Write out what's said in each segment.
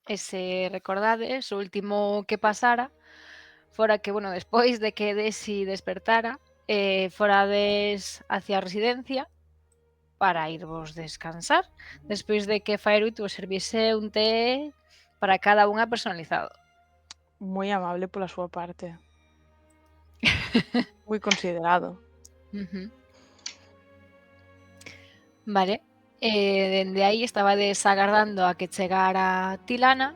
E se recordades, o último que pasara fora que, bueno, despois de que Desi despertara, forades hacia a residencia para irvos descansar, despois de que Fairuit vos servise un té para cada unha personalizado. Moi amable pola súa parte. Moi considerado. Vale. Dende aí estabades agardando a que chegara Tilana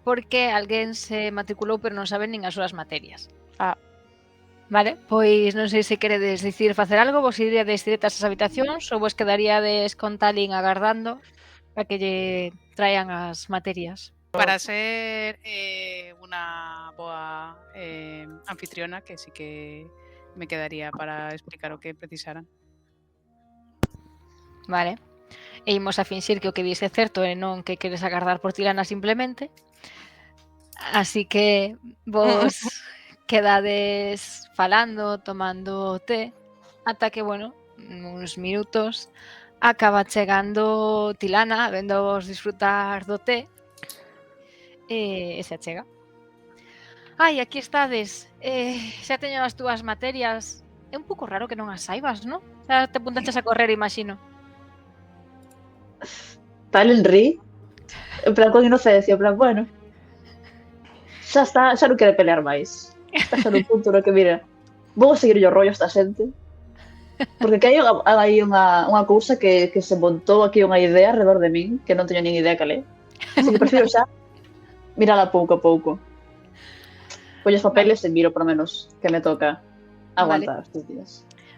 porque alguén se matriculou pero non sabe nin as súas materias. Ah. Vale, pois non sei se queredes dicir facer algo, vos iríades directas ás habitacións ou vos quedaríades con Talin agardando a que lle traian as materias. Para ser unha boa anfitriona, que sí que me quedaría para explicar o que precisaran. Vale. E imos a finxir que o que dice é certo e non que queres agardar por Tilana simplemente. Así que vos quedades falando, tomando té, ata que, bueno, uns minutos acaba chegando Tilana, vendovos disfrutar do té, e se achega. Ai, aquí estades, xa teño as túas materias. É un pouco raro que non as saibas, non? Xa te apuntaches a correr, imagino. Talin rí, en plan con inocencia, en plan, bueno, xa está, xa non quere pelear máis. Está xa nun punto no que, mira, vou seguir o rollo a esta xente. Porque que hai unha cousa que se montou aquí unha idea alrededor de min, que non teño nin idea cal é. Así que prefiro xa mirala pouco a pouco. Collo os papeles e miro, por menos, que me toca aguantar estes días.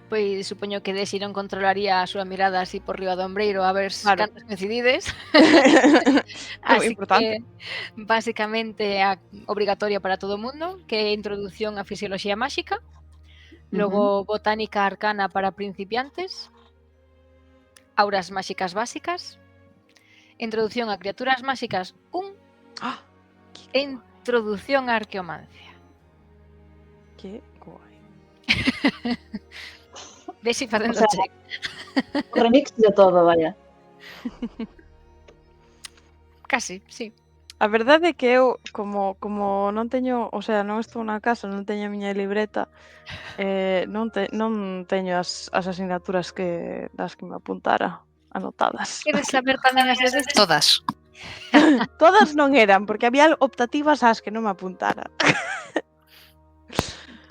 Pois supoño que Desi non controlaría a súa mirada así por riba do ombreiro a ver Claro. cantas coincidides. Así Que, importante. basicamente, é obrigatoria para todo o mundo, que é introducción á fisioloxía máxica, logo botánica arcana para principiantes, auras máxicas básicas, introducción a criaturas máxicas 1 e introducción á arqueomancia. Que guai. Desi facendo O sea, check. Remix de todo, vaya. Casi, sí. A verdade é que eu, como non teño, o sea, non estou na casa, non teño a miña libreta, non teño as asignaturas das que me apuntara anotadas. Queres saber tamén as de Desi? Todas. Todas non eran, porque había optativas ás que non me apuntara.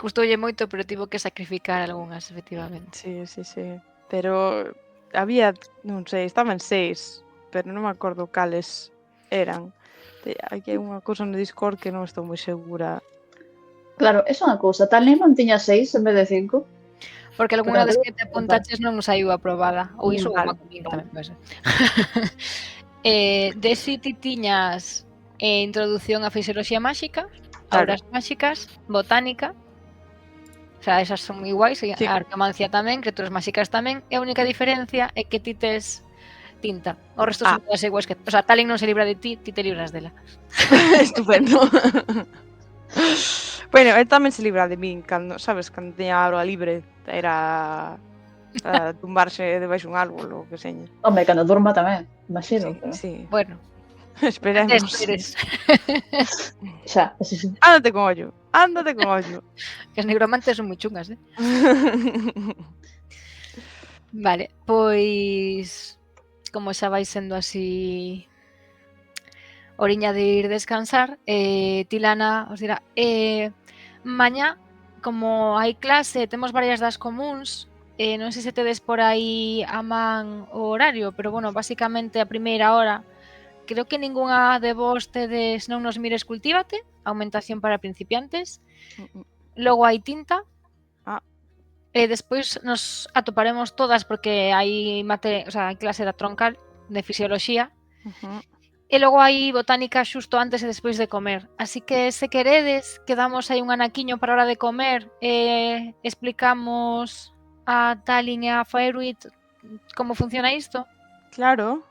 Custoulle moito, pero tivo que sacrificar algunhas, efectivamente. Sí. Pero había, non sei, estaban 6, pero non me acordo cales eran. Hai unha cousa no Discord que non estou moi segura. Claro, é unha cousa, Talin non tiña 6 en vez de 5. Porque algunha das que te apuntaches non saiu aprobada. Ou iso ou Vale. unha comigo tamén pode ser. Desi ti tiñas introducción á fisioloxía máxica, auras máxicas, botánica. O sea, esas son iguais, e Sí. a arqueomancia tamén, criaturas máxicas tamén, e a única diferencia é que ti tes tinta. O resto son todas iguais que... O sea, Talin non se libra de ti, ti te libras dela. Estupendo. Bueno, él tamén se libra de min, cando, sabes, cando teña a hora libre, era a tumbarse debaixo un árbol ou que seña. Home, cando durma tamén, imagino. Sí. Bueno, esperemos. esperes. Xa, sí. Ándate con ollo. Que as negromantes son moi chungas, Vale, pois como xa vai sendo así oriña de ir descansar, Tilana os dirá, mañá, como hai clase, temos varias das comuns, non sei se tedes por aí a man o horario, pero bueno, basicamente a primeira hora, creo que ningunha de vos tedes non nos mires cultívate, aumentación para principiantes, logo hai tinta, e despois nos atoparemos todas porque hai hai clase da troncal de fisioloxía. E logo hai botánica xusto antes e despois de comer. Así que se queredes, quedamos aí un anaquiño para a hora de comer e explicamos a Talin e a Fairuit como funciona isto. Claro.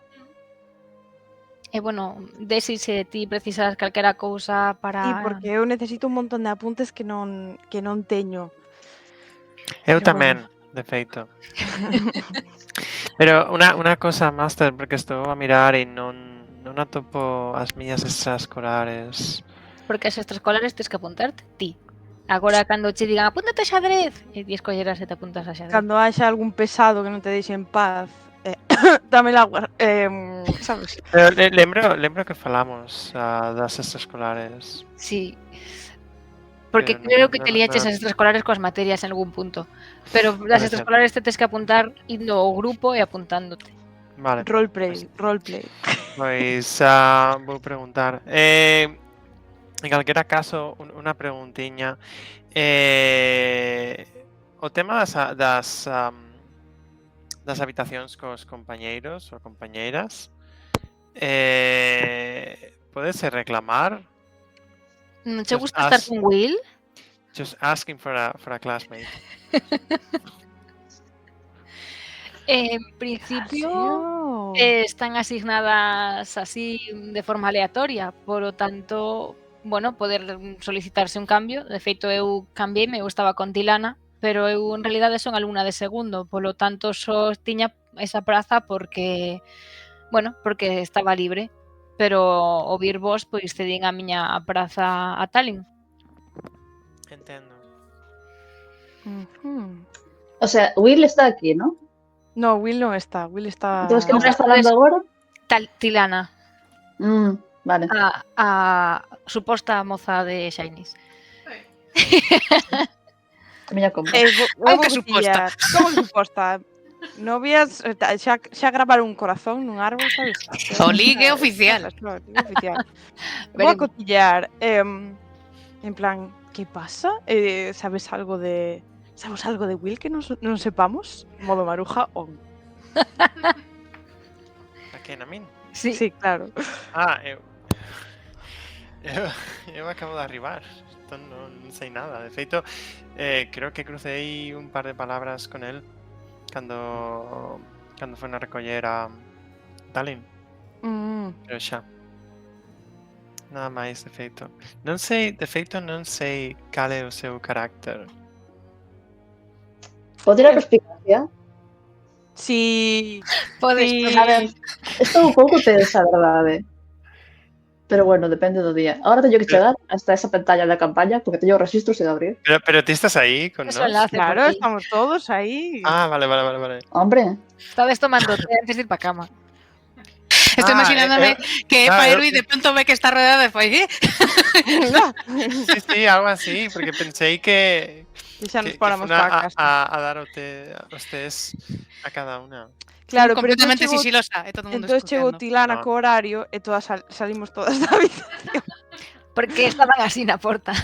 E bueno, Desi, se ti precisas calquera cousa para... Sí, porque eu necesito un montón de apuntes que non teño. Eu tamén, de feito. Pero unha cosa, Master, porque estou a mirar e non non atopo as miñas extraescolares. Porque as extraescolares tens que apuntarte ti. Agora, cando che digan apúntate a xadrez, e ti escollerás e te apuntas a xadrez. Cando haxa algún pesado que non te deixe en paz, dame el agua, sabes? Pero lembro que falamos das extraescolares. Sí. Porque Pero creo non- que te non- liaches non- as extraescolares coas materias en algún punto. Pero Puede as ser. extraescolares te tes que apuntar indo ao grupo e apuntándote. Vale, Roleplay. pois vou preguntar. En calquera caso, unha preguntiña. O tema das habitacións cos compañeiros ou compañeiras, podese reclamar? Non che Just gusta estar as- con Will? Just asking for a classmate. En principio están asignadas así de forma aleatoria, polo tanto, bueno, poder solicitarse un cambio. De feito, eu cambiei, eu estaba con Tilana, pero eu en realidade son alumna de segundo, polo tanto só tiña esa praza porque, bueno, porque estaba libre. Pero o vir vos, pois cedín a miña praza a Tallinn. Entendo. O sea, Will está aquí, ¿no? No, Will non está. Will está... Entonces, ¿qué nos Ahora está falando agora? Tilana, Vale. a suposta moza de Shinies. Miña compra. Como que suposta? Como que suposta? Novias, xa gravaron un corazón nun árbol, sabes? O ligue oficial. O ligue oficial. Vou a cotillear. En plan, que pasa? Sabes algo de Will que non sepamos? Modo maruja on. A quen, a min? Sí. Sí, claro. Eu acabo de arribar. Isto non sei nada. De feito, creo que crucei un par de palabras con el cando foi a recoller a Tallinn. Pero xa. Nada máis, de feito. Non sei cal é o seu carácter. ¿Puedo tirar perspicacia? Sí. Podes, Sí. A ver, estou un pouco tensa, verdade. Pero bueno, depende do día. Ahora teño que chegar hasta esa pantalla da campaña porque teño registros sin abrir. Pero ti estás aí con Eso nós? enlace Claro, por ti. estamos todos aí. Ah, vale. Hombre, Estades tomando té antes de ir pa cama. Estoy imaginándome que Faeru y de pronto ve que está rodeada de Faye. Sí, algo así, porque pensei que E xa nos que paramos funa para casa. a dar os tés a cada unha. Claro, pero completamente entón sigilosa. Todo el mundo entón chegou escuchando. Tilana No. co horario e todas salimos todas da habitación. Porque estaban así na porta.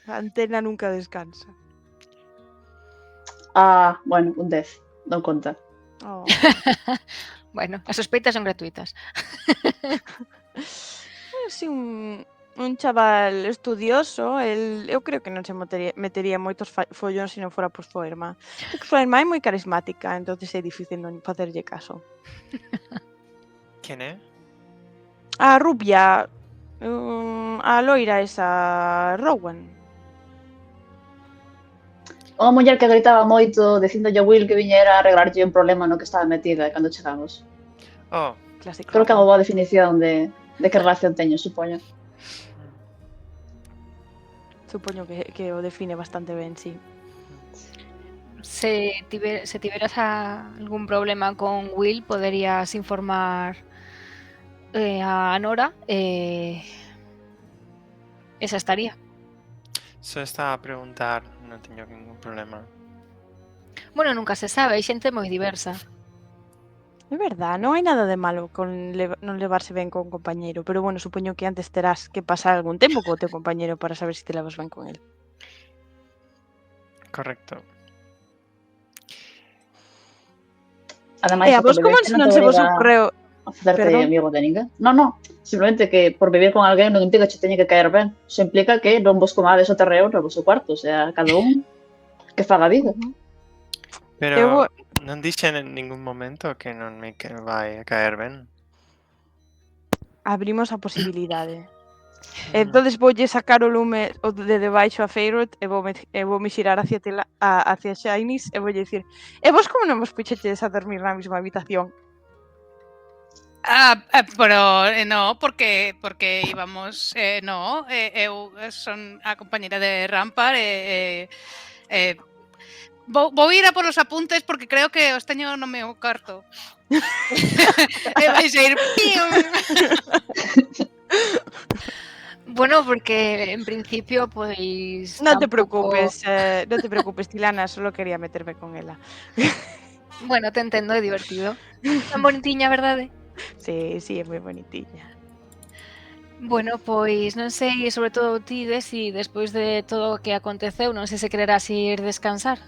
A antena nunca descansa. bueno, un 10. Non conta. Oh. Bueno, as sospeitas son gratuitas. Sí, un chaval estudioso, eu creo que non se metería moitos follóns se non fora por súa irmá. Porque súa irmá é moi carismática, entonces é difícil non facerlle caso. Quen é? A rubia, a loira esa, Rowan. Unha muller que gritaba moito dicíndolle a Will que viñera a arreglarlle un problema no que estaba metida cando chegamos. Oh, Clásico. Creo que é unha boa definición de que relación teño, supoño. Supoño que o define bastante ben, sí. Se tiveras algún problema con Will, poderías informar a Nora. Esa estaría. só estaba a preguntar, non teño ningún problema. Bueno, nunca se sabe, hai xente moi diversa. É verdad, non hai nada de malo con non levarse ben con un compañeiro, pero bueno, supoño que antes terás que pasar algún tempo co teu compañeiro para saber se te levas ben con el. Correcto. Ademais, E a vos como non se vos ocorreu? a facerte Perdón? amigo de ninguén. No, simplemente que por vivir con alguén non implica que che teña que caer ben. Eso implica que non vos comades o terreo no vosso cuarto, o sea, cada un que faga a vida. Pero non dixen en ningún momento que non me vai a caer ben. Abrimos a posibilidade. Entonces voulle sacar o lume de debaixo a Feyruth e voume xirar hacia Shinies e voulle dicir: e vos como non vos puxeches a dormir na mesma habitación? Pero no, porque íbamos, no, eu son a compañera de Rampar vou ir a por os apuntes porque creo que os teño no meu carto. E vais a ir pium. Bueno, porque en principio, pois Non te tampouco... preocupes, Tilana, solo quería meterme con ela. Bueno, te entendo, é divertido. Tan bonitiña, verdade? Sí, é moi bonitiña. Bueno, pois non sei, sobre todo ti, Desi, despois de todo o que aconteceu, non sei se quererás ir descansar.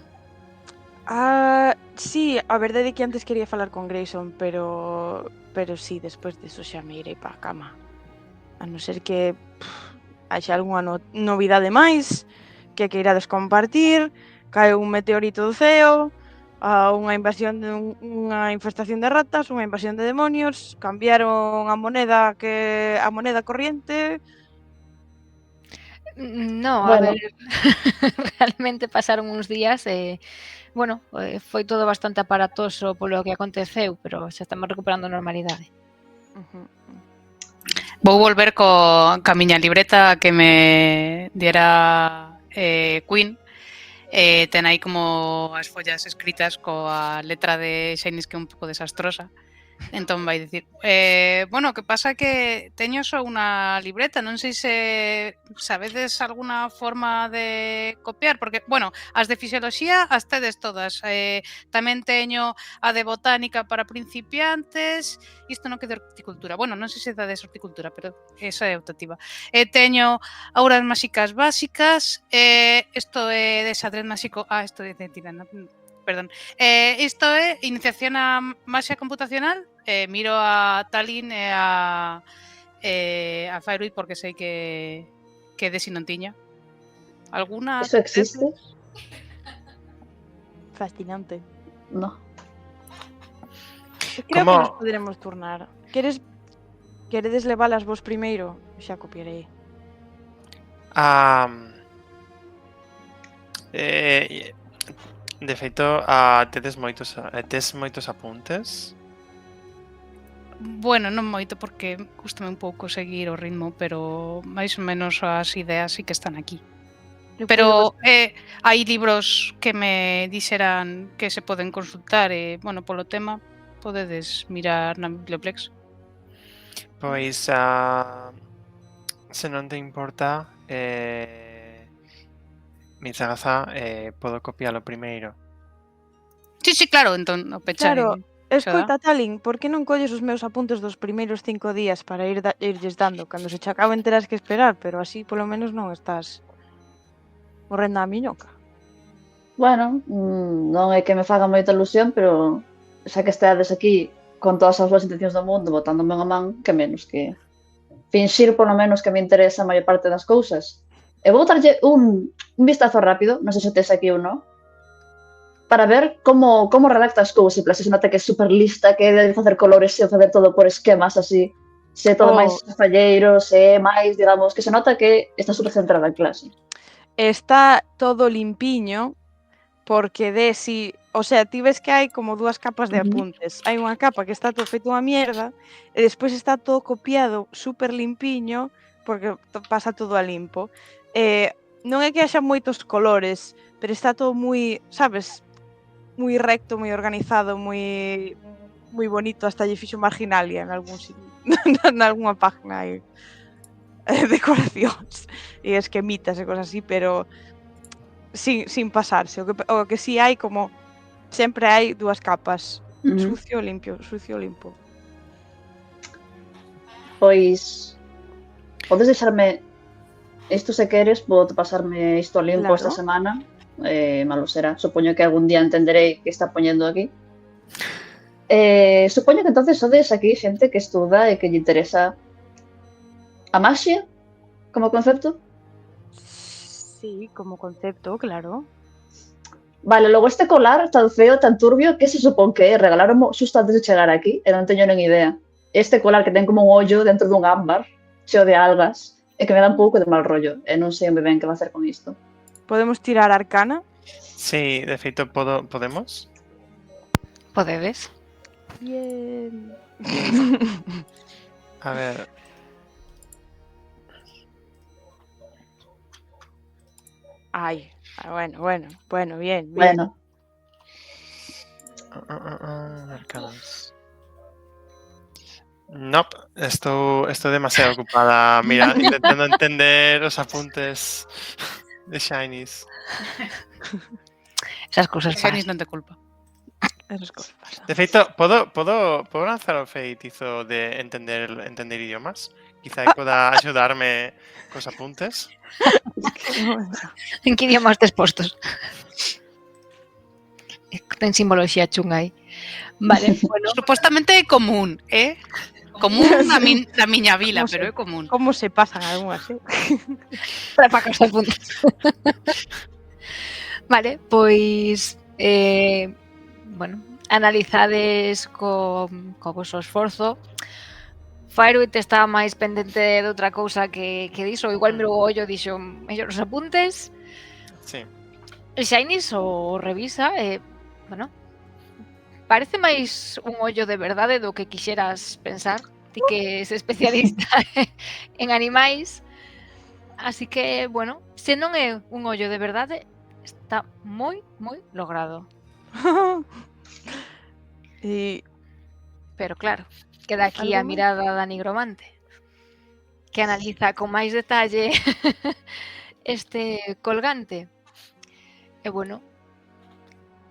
Sí, a verdade é que antes quería falar con Grayson, pero sí, despois diso xa me irei pa cama. A non ser que haxa algunha novidade máis que queirades compartir, cae un meteorito do ceo, unha invasión unha infestación de ratas, unha invasión de demonios, cambiaron a moneda corriente. No, a Bueno. ver, realmente pasaron uns días e, bueno, foi todo bastante aparatoso polo que aconteceu, pero xa estamos recuperando a normalidade. Vou volver ca miña libreta que me diera Queen. Ten aí como as follas escritas coa letra de Shainis que é un pouco desastrosa. Entón vai dicir, bueno, que pasa que teño só unha libreta, non sei se sabedes alguna forma de copiar, porque, bueno, as de fisioloxía as tedes todas, tamén teño a de botánica para principiantes, isto non que de horticultura, bueno, non sei se dades horticultura, pero esa é optativa. Teño auras máxicas básicas, isto é de xadrez máxico, isto é de Tirana, perdón. Isto é iniciación a maxia computacional. Miro a Talin e a Fireweed porque sei que Desi non tiña. Alguna? ¿Eso existe? Fascinante. No. Creo Como- que nos poderemos turnar. Queredes levalas vos primeiro? Xa copiarei. De feito, tes moitos apuntes? Bueno, non moito porque custame un pouco seguir o ritmo, pero máis ou menos as ideas sí que están aquí. Pero hai libros que me dixeran que se poden consultar e, bueno, polo tema podedes mirar na Biblioplex. Pois, se non te importa, Mizagaza, podo copialo primeiro. Sí, claro, entón o pecharé. Claro, escoita, Talin, por que non colles os meus apuntes dos primeiros 5 días para irlles dando? Cando se che acaben terás que esperar, pero así polo menos non estás morrendo a miñoca. Bueno, non é que me faga moita ilusión, pero xa que estades aquí con todas as boas intencións do mundo botándome unha man, que menos que finxir polo menos que me interesa a maior parte das cousas. E vou darlle un vistazo rápido, non sei se tes aquí ou non, para ver como redacta as cousas, en plan, se nota que é super lista, que debe facer colores e facer todo por esquemas así, se é todo máis falleiro, se é máis, digamos, que se nota que está super centrada en clase. Está todo limpiño, porque o sea, ti ves que hai como 2 capas de apuntes. Hai unha capa que está todo feito unha mierda e despois está todo copiado super limpiño porque pasa todo a limpo. Non é que haxa moitos colores, pero está todo moi, sabes, moi recto, moi organizado, moi bonito, hasta lle fixo marginalia en algún nalgúna página hai decoracións e esquemitas e cosas así, pero sin pasarse. O que si hai como sempre hai 2 capas, sucio, limpio, sucio, limpo. Pois podes deixarme isto se queres, vou pasarme isto limpo esta semana. Malo será, supoño que algún día entenderei que está poñendo aquí. Supoño que entonces sodes aquí xente que estuda e que lle interesa a maxia como concepto. Sí, como concepto, claro. Vale, logo este colar tan feo, tan turbio, que se supón que é? Regalaron xusto antes de chegar aquí e non teño nen idea. Este colar que ten como un ollo dentro dun ámbar cheo de algas e que me dá un pouco de mal rollo e non sei onde ben que va a hacer con isto. Podemos tirar arcana? Sí, de feito, podemos? Podedes. Bien. A ver. Ay, bueno, bien. Bueno, Arcanos. Nope, estoy demasiado ocupada. Mira, intentando entender los apuntes de Shinies. Esas cosas Shinies pasan. non te culpa. Esas cosas pasan. De feito, ¿puedo lanzar o feitizo de entender idiomas? Quizá ahí pueda ayudarme con los apuntes. Qué bueno. En que idiomas tes postos? Ten simboloxía chunga aí. Vale, bueno, Supostamente é común, Común na miña vila, ¿Cómo pero se- é común. ¿Cómo se pasan algunhas, para que os apuntes. Vale, pois bueno, analizades co vosso esforzo. Firewitt estaba máis pendente de outra cousa que diso, igual mirou o ollo e dixo mellor os apuntes. Sí. El Shinies o revisa e, bueno, parece máis un ollo de verdade do que quixeras pensar. Ti que es especialista en animais. Así que, bueno, se non é un ollo de verdade, está moi, moi logrado. Y Pero claro, queda aquí a ¿Algo máis? mirada da nigromante, que analiza con máis detalle este colgante. E bueno,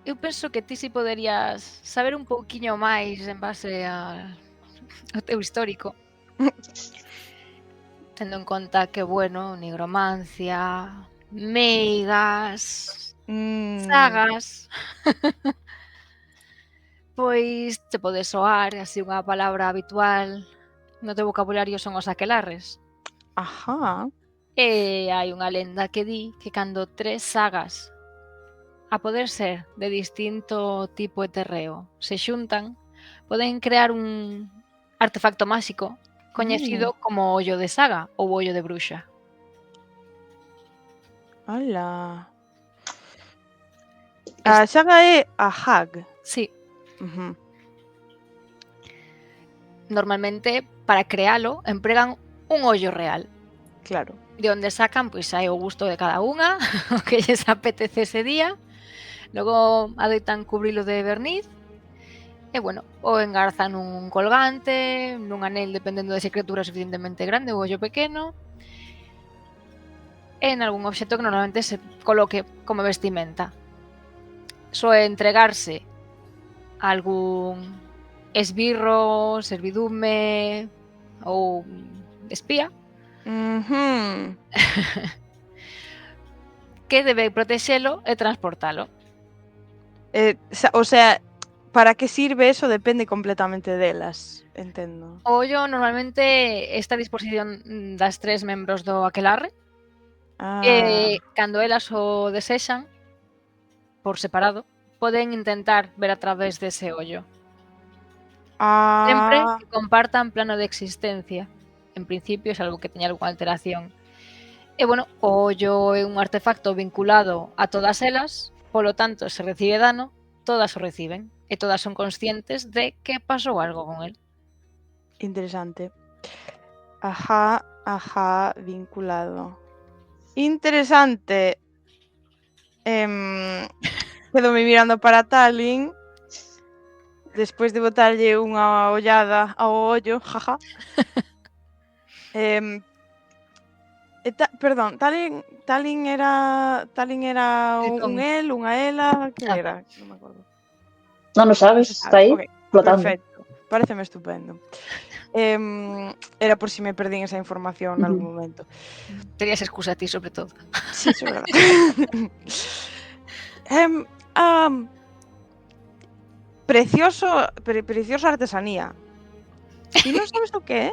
eu penso que ti si poderías saber un pouquiño máis en base ao teu histórico. Tendo en conta que, bueno, nigromancia, meigas, sagas, pois te pode soar así unha palabra habitual no teu vocabulario son os aquelarres. Ajá. E hai unha lenda que di que cando 3 sagas, a poder ser de distinto tipo e terreo, se xuntan, poden crear un artefacto máxico coñecido como ollo de saga ou ollo de bruxa. Ala. A saga é a Hag. Sí, Ujú. normalmente para crealo empregan un ollo real. Claro. De onde sacan, pois hai o gusto de cada unha, o que lles apetece ese día. Logo adoitan cubrilo de verniz e, bueno, o engarzan nun colgante, nun anel, dependendo de se a criatura é suficientemente grande ou ollo pequeno, e en algún obxecto que normalmente se coloque como vestimenta. Soe entregarse a algún esbirro, servidume ou espía Ujú. que debe protexelo e transportalo. O sea, para que sirve eso depende completamente delas, entendo. O ollo normalmente está a disposición das 3 membros do aquelarre. Cando elas o desexan, por separado, poden intentar ver a través dese ollo. Sempre Ah, que compartan plano de existencia. En principio, é algo que teña algunha alteración. E, bueno, o ollo é un artefacto vinculado a todas elas, polo tanto, se recibe dano, todas o reciben. E todas son conscientes de que pasou algo con el. interesante. Ajá, vinculado. Interesante. Quedome mirando para Tallinn. Despois de botarlle unha ollada ao ollo, jaja. Perdón, Tallinn era un él, unha ela, que Ah. era? Non me acordo. Non o sabes, está aí, Ok, flotando. perfecto. Paréceme estupendo. Era por si me perdín esa información en algún momento. Terías excusa a ti, sobre todo. Sí, eso é verdad. Preciosa artesanía. Ti non sabes o que é?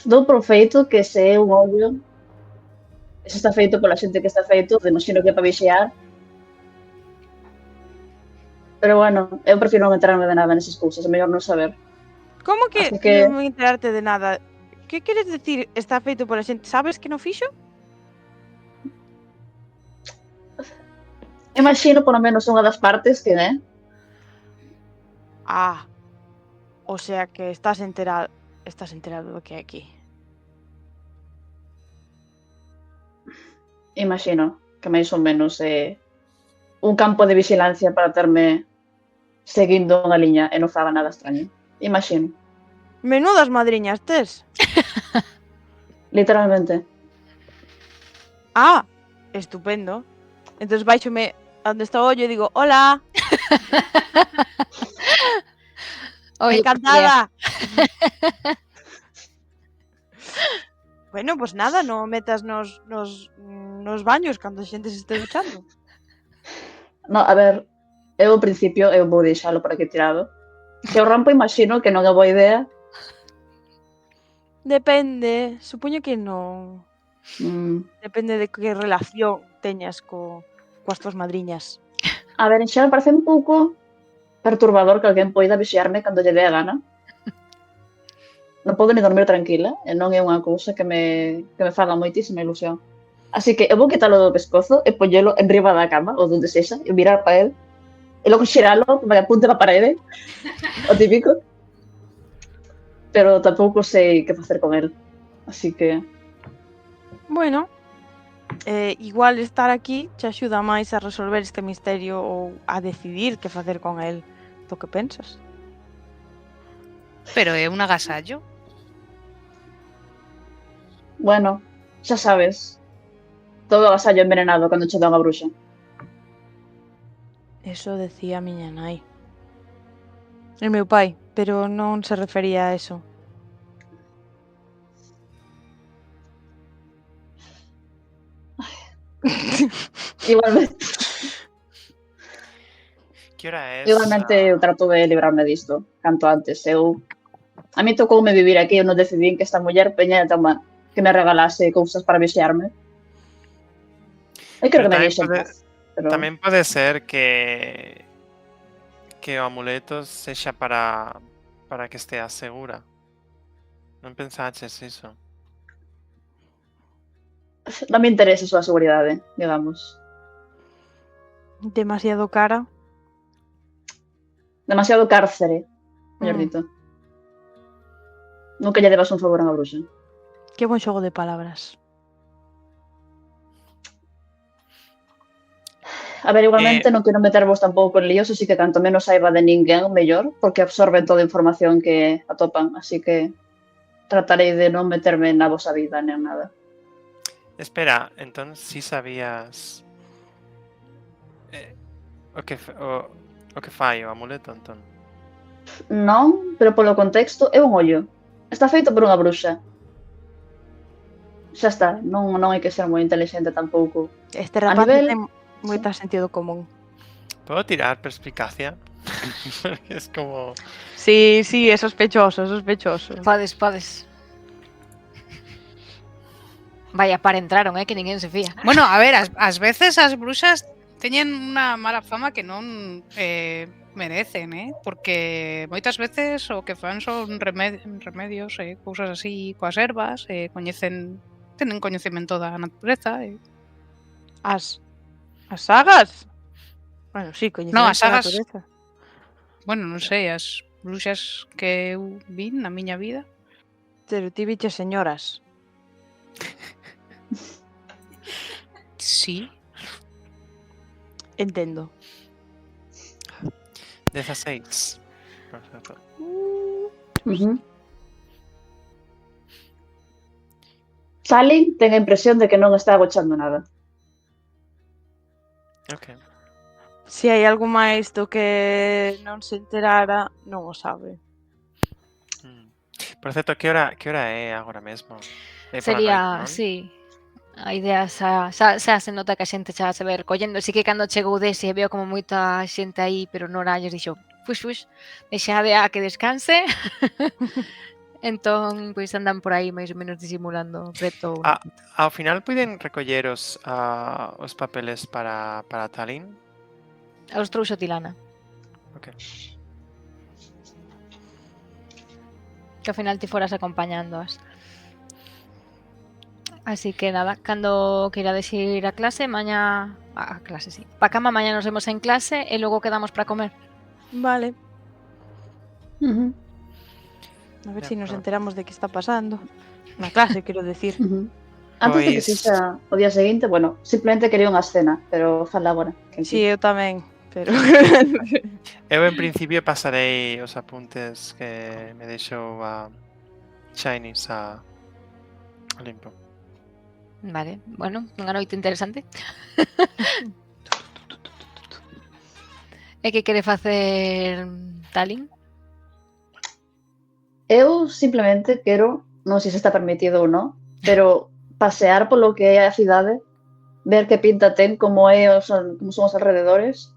Dou por feito que se é un ollo, se está feito pola xente que está feito, imagino que é para vixiar. Pero bueno, eu prefiro non enterarme de nada nesas cousas, é mellor non saber. Como que Así que- non enterarte de nada? Que queres decir está feito pola xente? Sabes que non fixo? Imagino, polo menos, unha das partes que, né? Ah, O sea que estás enterado do que hai aquí. Imagino que máis ou menos é un campo de vigilancia para terme seguindo unha liña e non faga nada extraño. Imagino, Menudas madriñas tes. literalmente. Ah, estupendo. Entonces baixome onde está o ollo e digo, hola, Oye, encantada. Bueno, pues nada, non metas nos baños cando a xente se este duchando. No, a ver, eu ao principio eu vou deixalo por aquí tirado. Se o rompo imagino que non é boa idea. Depende, supoño que non. Mm. Depende de que relación teñas coas túas madriñas. A ver, en xeral parece un pouco perturbador que alguén poida vixiarme cando lle dé a gana. Non podo ni dormir tranquila, e non é unha cousa que me faga moitísima ilusión. Así que eu vou quitalo do pescozo e poñelo en riba da cama, ou donde sexa, e mirar para el, e logo xeralo, para que apunte para a parede, o típico. Pero tampouco sei que facer con el, así que... Bueno, igual estar aquí te axuda máis a resolver este misterio ou a decidir que facer con el do que pensas. Pero é un agasallo. Bueno, xa sabes, todo agasallo envenenado cando che dá unha bruxa. Eso decía a miña nai. E meu pai, pero non se refería a eso. Igualmente, Que hora es? igualmente eu trato de librarme disto canto antes. A mí tocoume vivir aquí, eu non decidín que esta muller peña que me regalase cousas para vixiarme. Eu creo Pero que me tamén deixen pode- paz. Pero... Tamén pode ser que o amuleto sexa para que esteas segura. Non pensaches iso? non me interesa a súa seguridade, digamos. Demasiado cara. Demasiado cárcere, mellor Mm. dito. Nunca lle debas un favor a unha bruxa. Que bon xogo de palabras. A ver, igualmente non quero metervos tampouco en líos, así que canto menos saiba de ninguén, mellor, porque absorben toda a información que atopan, así que tratarei de non meterme na vosa vida nen nada. Espera, entón si sabías o que fai o amuleto, entón. Non, pero polo contexto é un ollo. Está feito por unha bruxa. Xa está, non hai que ser moi intelixente tampouco. Este A rapaz nivel- ten moita sentido común. Podo tirar perspicacia? Porque es como... Sí, é sospechoso, sospechoso. Podes. Vaya par entraron, que ninguén se fía. Bueno, a ver, ás veces as bruxas teñen unha mala fama que non merecen, porque moitas veces o que fan son remedios, cousas así coas ervas, tenen coñecemento da natureza. As sagas? Bueno, sí, coñecemento as sagas- da natureza. Bueno, non sei, as bruxas que eu vin na miña vida. Pero ti viches señoras. Sí. Entendo. 16. Perfecto. Sally ten a impresión de que non está agochando nada. Ok. Se hai algo máis do que non se enterara, non o sabe. Por certo, que hora é agora mesmo? É pola Sería, noite, non? sí. A idea xa se nota que a xente xa se ver collendo. Así que cando chegou dese veo como moita xente aí, pero Nora lles dixo, fux, deixade a que descanse. Entón, pois andan por aí máis ou menos disimulando preto. Ao final puiden recoller os papeles para Tallinn? Os trouxo Tilana. Ok. Que ao final ti foras acompañándoas. Así que nada, cando queirades ir a clase, mañá... A clase, sí. Pa cama, mañá nos vemos en clase e logo quedamos para comer. Vale. A ver De se nos acordo. enteramos de que está pasando. Na clase, quero decir. Antes de que Pois- se xa o día seguinte, bueno, simplemente quería unha cena, pero fala agora. Que Sí, eu tamén, pero... Eu en principio pasarei os apuntes que me deixou a Shinies a limpo. Vale, bueno, unha noite interesante. E que quere facer Talin? Eu simplemente quero, non sei se está permitido ou non, pero pasear polo que é a cidade, ver que pinta ten, como son os alrededores,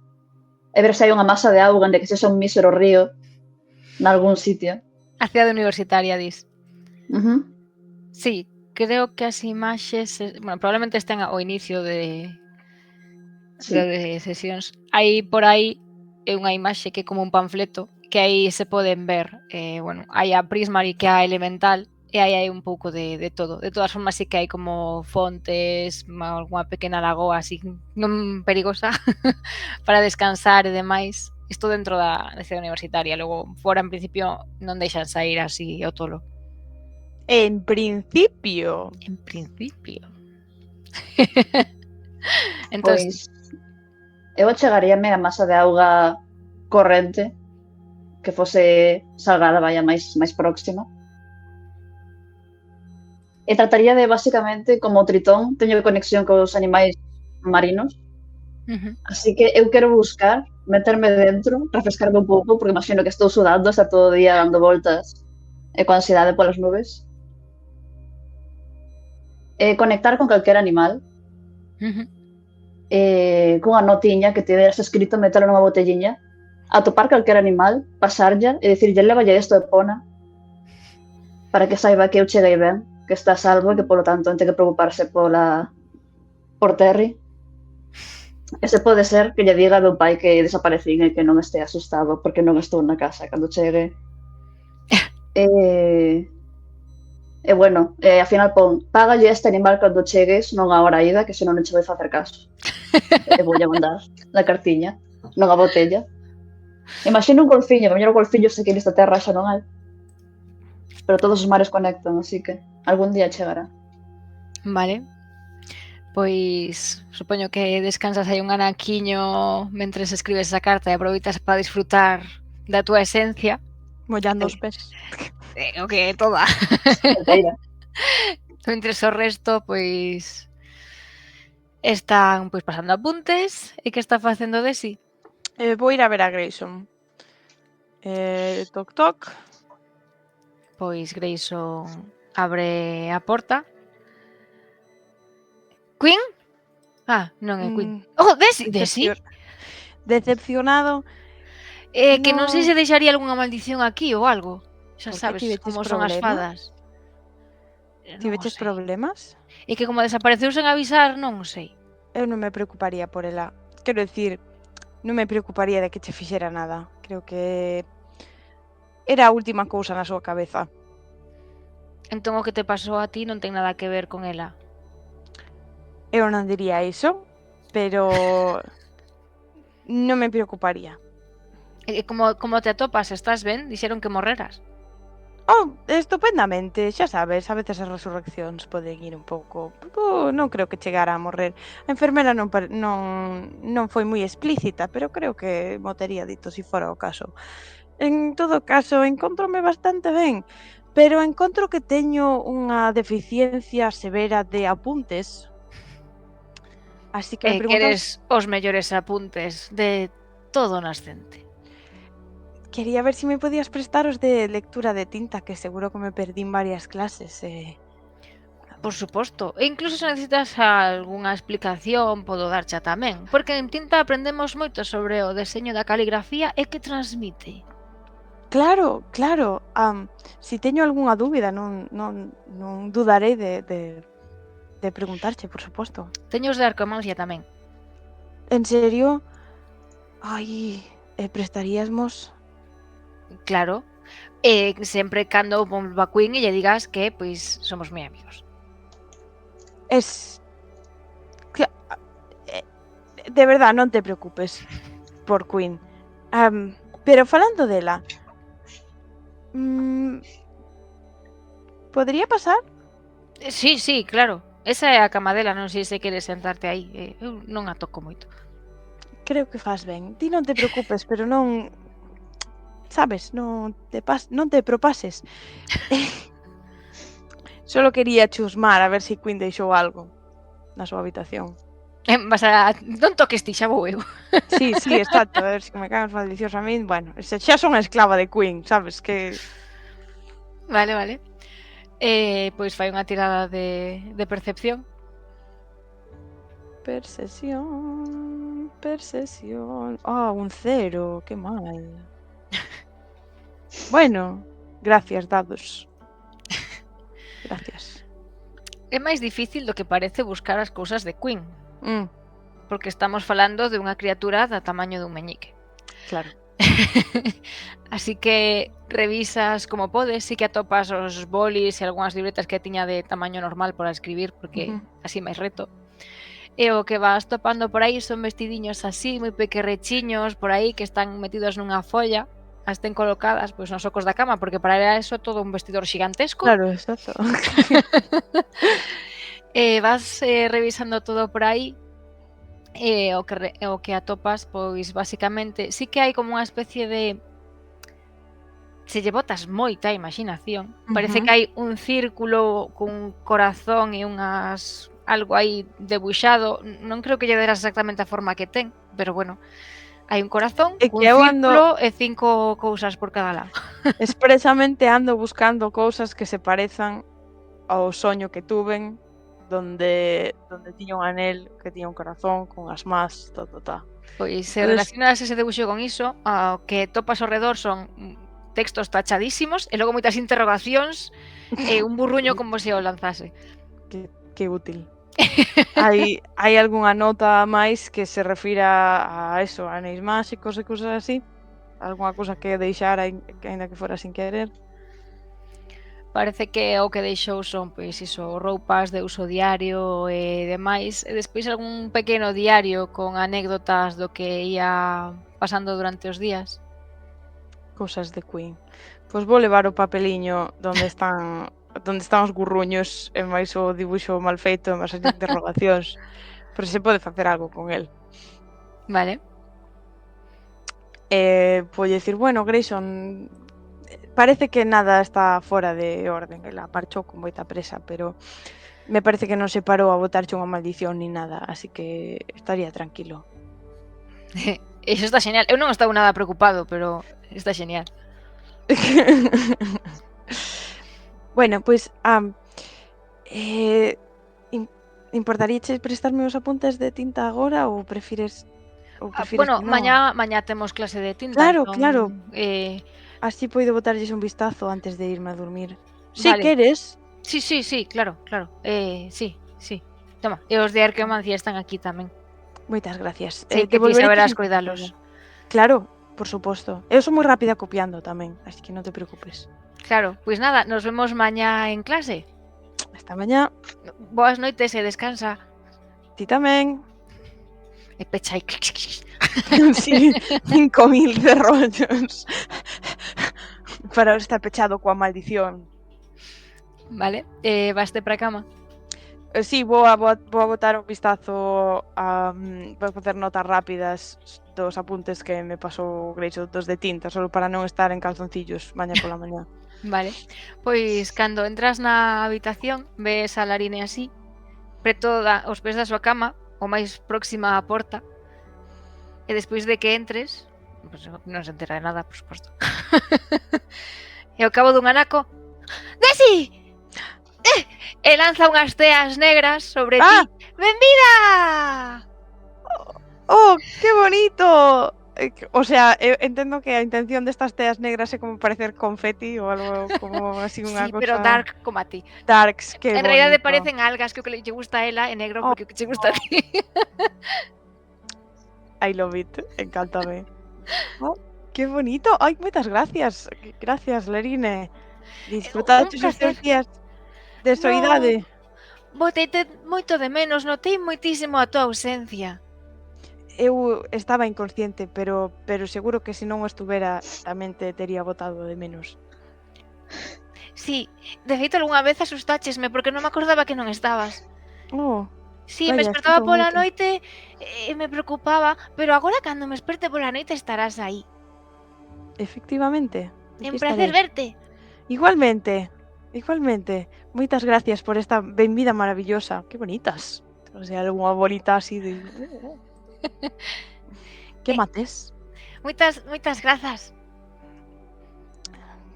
e ver se hai unha masa de auga onde que sexa un mísero río nalgún sitio. A cidade universitaria, dis. Ujú. Sí, creo que as imaxes, bueno, probablemente estén ao inicio Sí. de sesións. Hai por aí unha imaxe que é como un panfleto que aí se poden ver, bueno, hai a Prismari que é a elemental e aí hai un pouco de todo. De todas formas sí que hai como fontes, algunha pequena lagoa así non perigosa para descansar e demais. Isto dentro da cidade universitaria, logo fora en principio non deixan sair así ao tolo. En principio. En principio. Pois Entonces, eu achegaríame a masa de auga corrente que fose salgada, vaya, máis próxima. E trataría de, basicamente, como Tritón, teño conexión cos animais marinos, así que eu quero buscar, meterme dentro, refrescarme un pouco, porque imagino que estou sudando, estar todo o día dando voltas e con ansiedade polas nubes. Conectar con calquera animal, cunha notiña que tiveras escrito, metelo nunha botelliña, atopar calquera animal, pasarlla e dicirlle lévalle isto de pona para que saiba que eu cheguei ben, que está a salvo e que polo tanto non ten que preocuparse por Terry. Ese pode ser que lle diga ao meu pai que desaparecín e que non este asustado porque non estou na casa cando chegue. Bueno, ao final pon, págalle este animal cando chegues, non a hora ida, que senón non che vai facer caso. E voulle mandar na cartiña, non a botella. Imagina un golfiño, que mellor o golfiño se que nesta terra xa non hai. Pero todos os mares conectan, así que algún día chegará. Vale. Pois supoño que descansas aí un anaquiño mentres escribes esa carta e aproveitas para disfrutar da túa esencia. Mollando os pés. O que é toda. Enteira. Mentres o resto, pois están pois pasando apuntes e que está facendo de si. Vou ir a ver a Grayson. Toc toc. Pois Grayson abre a porta. Queen? Ah, non é Queen. Oh, Desi. Decepcionado. Que non sei No. se deixaría algunha maldición aquí ou algo. Xa Por que sabes tiveches como son as problemas? fadas. Tiveches problemas? E que como desapareceu sen avisar, non sei. Eu non me preocuparía por ela. Quero dicir, non me preocuparía de que che fixera nada. Creo que era a última cousa na súa cabeza. Entón o que te pasou a ti non ten nada que ver con ela. Eu non diría iso, pero non me preocuparía. E como te atopas? Estás ben? Dixeron que morreras. Oh, estupendamente, xa sabes, a veces as resurreccións poden ir un pouco... non creo que chegara a morrer. A enfermera non foi moi explícita, pero creo que mo tería dito se fora o caso. En todo caso, encontrome bastante ben, pero encontro que teño unha deficiencia severa de apuntes. Así que me pregunto... Queres os mellores apuntes de todo o nascente. Quería ver se me podías prestar os de lectura de tinta, que seguro que me perdín varias clases. Por suposto. E incluso se necesitas algunha explicación, podo darcha tamén. Porque en tinta aprendemos moito sobre o deseño da caligrafía e que transmite. Claro. Si teño algunha dúbida, non dudarei de preguntarche, por suposto. Teño os de arcomancia tamén. En serio? Ai, prestaríasmos? Claro. Sempre cando volva Queen e lle digas que pois somos moi amigos. De verdad, non te preocupes por Queen. Pero falando dela, Podería pasar? Sí, sí, claro. Esa é a cama dela, non sei se queres sentarte aí. Eu non a toco moito. Creo que faz ben. Ti non te preocupes, pero non... Sabes, non te propases. Solo quería chusmar a ver se Queen deixou algo na súa habitación. Vas a... Non toques ti, xa vou eu. Sí, exacto. A ver se me caen as maldicións a min. Bueno, xa son a esclava de Queen, sabes? Que... Vale. Pois fai unha tirada de percepción. Percepción... un 0, que mal. Bueno, gracias, dados. Gracias. É máis difícil do que parece buscar as cousas de Queen, Mm, porque estamos falando de unha criatura da tamaño dun meñique. claro. Así que revisas como podes, sí que atopas os bolis e algunhas libretas que tiña de tamaño normal para escribir, porque así máis reto. E o que vas topando por aí son vestidiños así, moi pequerrechiños por aí, que están metidos nunha folla, as ten colocadas pois nos ocos da cama, porque para era eso todo un vestidor xigantesco. Claro, exacto. Vas revisando todo por aí. O que atopas, pois basicamente sí que hai como unha especie de, se lle botas moita imaginación, parece que hai un círculo cun corazón e unhas algo aí debuxado, non creo que lle deras exactamente a forma que ten, pero bueno, hai un corazón, É un que eu ando- círculo e 5 cousas por cada lado. Expresamente ando buscando cousas que se parezan ao soño que tuven donde tiña un anel que tiña un corazón con as más, Pois se Entonces- relacionas ese debuxo con iso, ao que topas ao redor son textos tachadísimos e logo moitas interrogacións e un burruño como se o lanzase. Que útil. Hai algunha nota máis que se refira a eso, a anéis máxicos e cousas así? Algunha cousa que deixara que aínda que fora sin querer? Parece que o que deixou son, pois iso, roupas de uso diario e demais, e despois algún pequeno diario con anécdotas do que ia pasando durante os días. Cousas de Queen. Pois vou levar o papeliño onde están os gurruños e máis o dibuixo mal feito e máis as interrogacións. Por se pode facer algo con el. Vale? Vou dicir, bueno, Grayson, parece que nada está fora de orden. Ela marchou con moita presa, pero me parece que non se parou a botarche unha maldición ni nada, así que estaría tranquilo. Iso está genial. Eu non estaba nada preocupado, pero está genial. Bueno, pois importaríache prestarme os apuntes de tinta agora ou prefires Bueno, que non? mañá temos clase de tinta. Claro, entón, claro. Eh, Así poido botarlles un vistazo antes de irme a dormir. Si Vale. queres. sí, claro. Sí. Toma, e os de arqueomancia están aquí tamén. Moitas gracias. Sei que ti devolvereches saberás un cuidalos. correo. Claro, por suposto. Eu son moi rápida copiando tamén, así que non te preocupes. Claro, pois nada, nos vemos mañá en clase. Hasta mañá. Boas noites e descansa. Ti tamén. E pecha aí. Sí, 5000 de rollos. Para estar pechado coa maldición. Vale, vaste para cama. Sí, vou a botar un vistazo vou facer notas rápidas dos apuntes que me pasou Greixo, dos de tinta, solo para non estar en calzoncillos mañá pola mañá. Vale, pois cando entras na habitación ves a Larine así, preto aos pés da súa cama, o máis próxima á porta, e despois de que entres, pues, non se entera de nada, por suposto. E ao cabo dun anaco, Desi! E lanza unhas teas negras sobre ti. ¡Benvida! ¡Oh, qué bonito! O sea, eu entendo que a intención destas teas negras é como parecer confeti ou algo como así unha Sí, cosa... pero dark como a ti. Darks, que En bonito. realidade parecen algas, que o que lle gusta a ela é negro porque o que che gusta a ti. I love it, encántame. Oh, qué bonito. Ai, moitas gracias. Gracias, Lerine. Disfrutaste os teus días de soidade. Boteite moito de menos, notei moitísimo a tua ausencia. Eu estaba inconsciente, pero seguro que se non o estuvera tamén te tería botado de menos. Sí, de feito algunha vez asustáchesme porque non me acordaba que non estabas. Oh, Sí, me Vaya, despertaba sinto pola moito. noite e me preocupaba, pero agora cando me esperte pola noite estarás aí. efectivamente. É Aquí un placer estaré. verte. Igualmente, igualmente. Moitas gracias por esta benvida maravillosa. Que bonitas. O sea, algunha bolita así de... Que Eh. mates? Moitas grazas.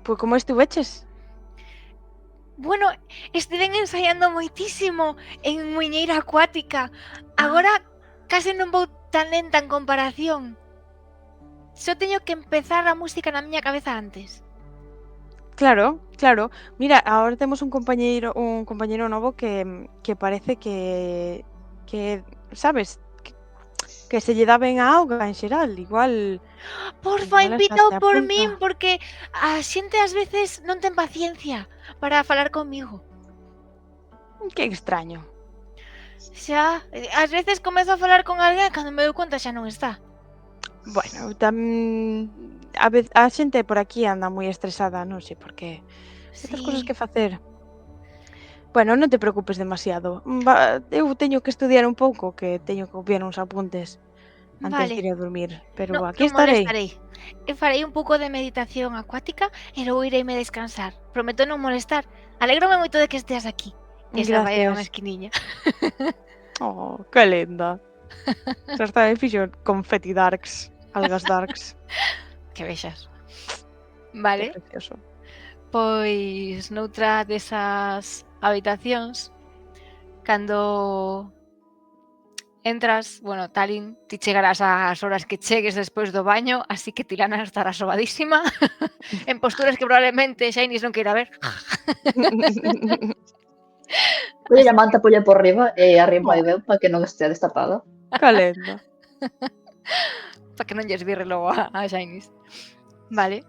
Pois como estuveches? Bueno, estiven ensaiando moitísimo en muiñeira acuática. Agora case non vou tan lenta en comparación. Só teño que empezar a música na miña cabeza antes. Claro, claro. Mira, ahora temos un compañeiro novo que parece que sabes, que se lle dá ben a auga en xeral. Igual Porfa, hasta invítao se por apunta. min, porque a xente ás veces non ten paciencia para falar comigo. Que extraño. Xa, ás veces comezo a falar con alguén e cando me dou conta xa non está. Bueno, a xente por aquí anda moi estresada, non sei por qué. Moitas cosas Sí, que facer. Bueno, non te preocupes demasiado. Eu teño que estudiar un pouco, que teño que copiar uns apuntes antes de vale. ir a dormir, pero aquí Non estarei. molestarei. E farei un pouco de meditación acuática e logo ireime descansar. Prometo non molestar. Alégrome moito de que esteas aquí. Esa vai a unha Gracias. esquiniña. Oh, que linda. Xa está, fixo confetti darks, algas darks. Que vexas. Que Vale, precioso. pois noutra desas habitacións, cando entras, bueno, Talin, ti chegarás ás horas que chegues despois do baño, así que Tilana estará sobadísima, en posturas que probablemente Shainis non queira ver. Oye, a manta polla por riba e arriba Oh, e veu para que non estea destapada. que linda. Para que non lle esbirre logo a Shainis. Vale.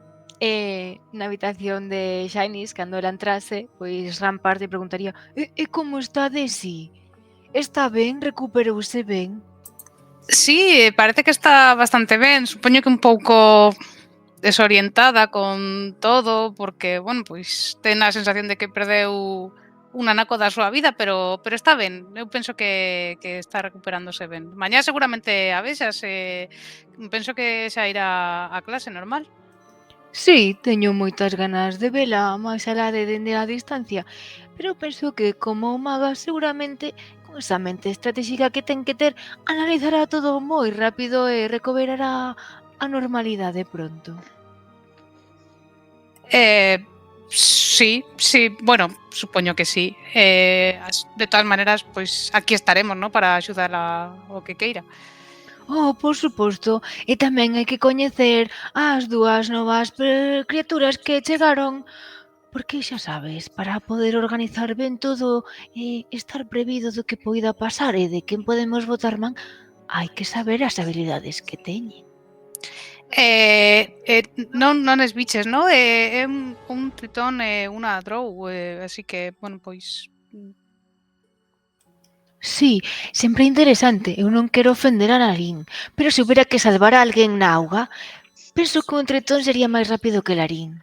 Na habitación de Shainis, cando ela entrase, pois Rampart lle preguntaría E como está Desi? Está ben? Recuperouse ben? Sí, parece que está bastante ben. Supoño que un pouco desorientada con todo, porque, bueno, pois ten a sensación de que perdeu un anaco da súa vida, pero está ben. Eu penso que está recuperándose ben. Mañá seguramente a vexas, penso que xa irá a clase normal. Sí, teño moitas ganas de vela, máis alá de dende a distancia, pero penso que como maga seguramente con esa mente estratégica que ten que ter, analizará todo moi rápido e recuperará a normalidade pronto. Sí, bueno, supoño que sí. De todas maneras, pois aquí estaremos, ¿no? Para axudala o que queira. Oh, por suposto, e tamén hai que coñecer as dúas novas criaturas que chegaron, porque xa sabes, para poder organizar ben todo e estar prevido do que poida pasar e de quen podemos botar man, hai que saber as habilidades que teñen. Non es biches, ¿no? É un tritón e unha drow, así que, bueno, pois... Sí, sempre interesante, eu non quero ofender a Larín, pero se houbera que salvar a alguén na auga, penso que un tritón sería máis rápido que Larín.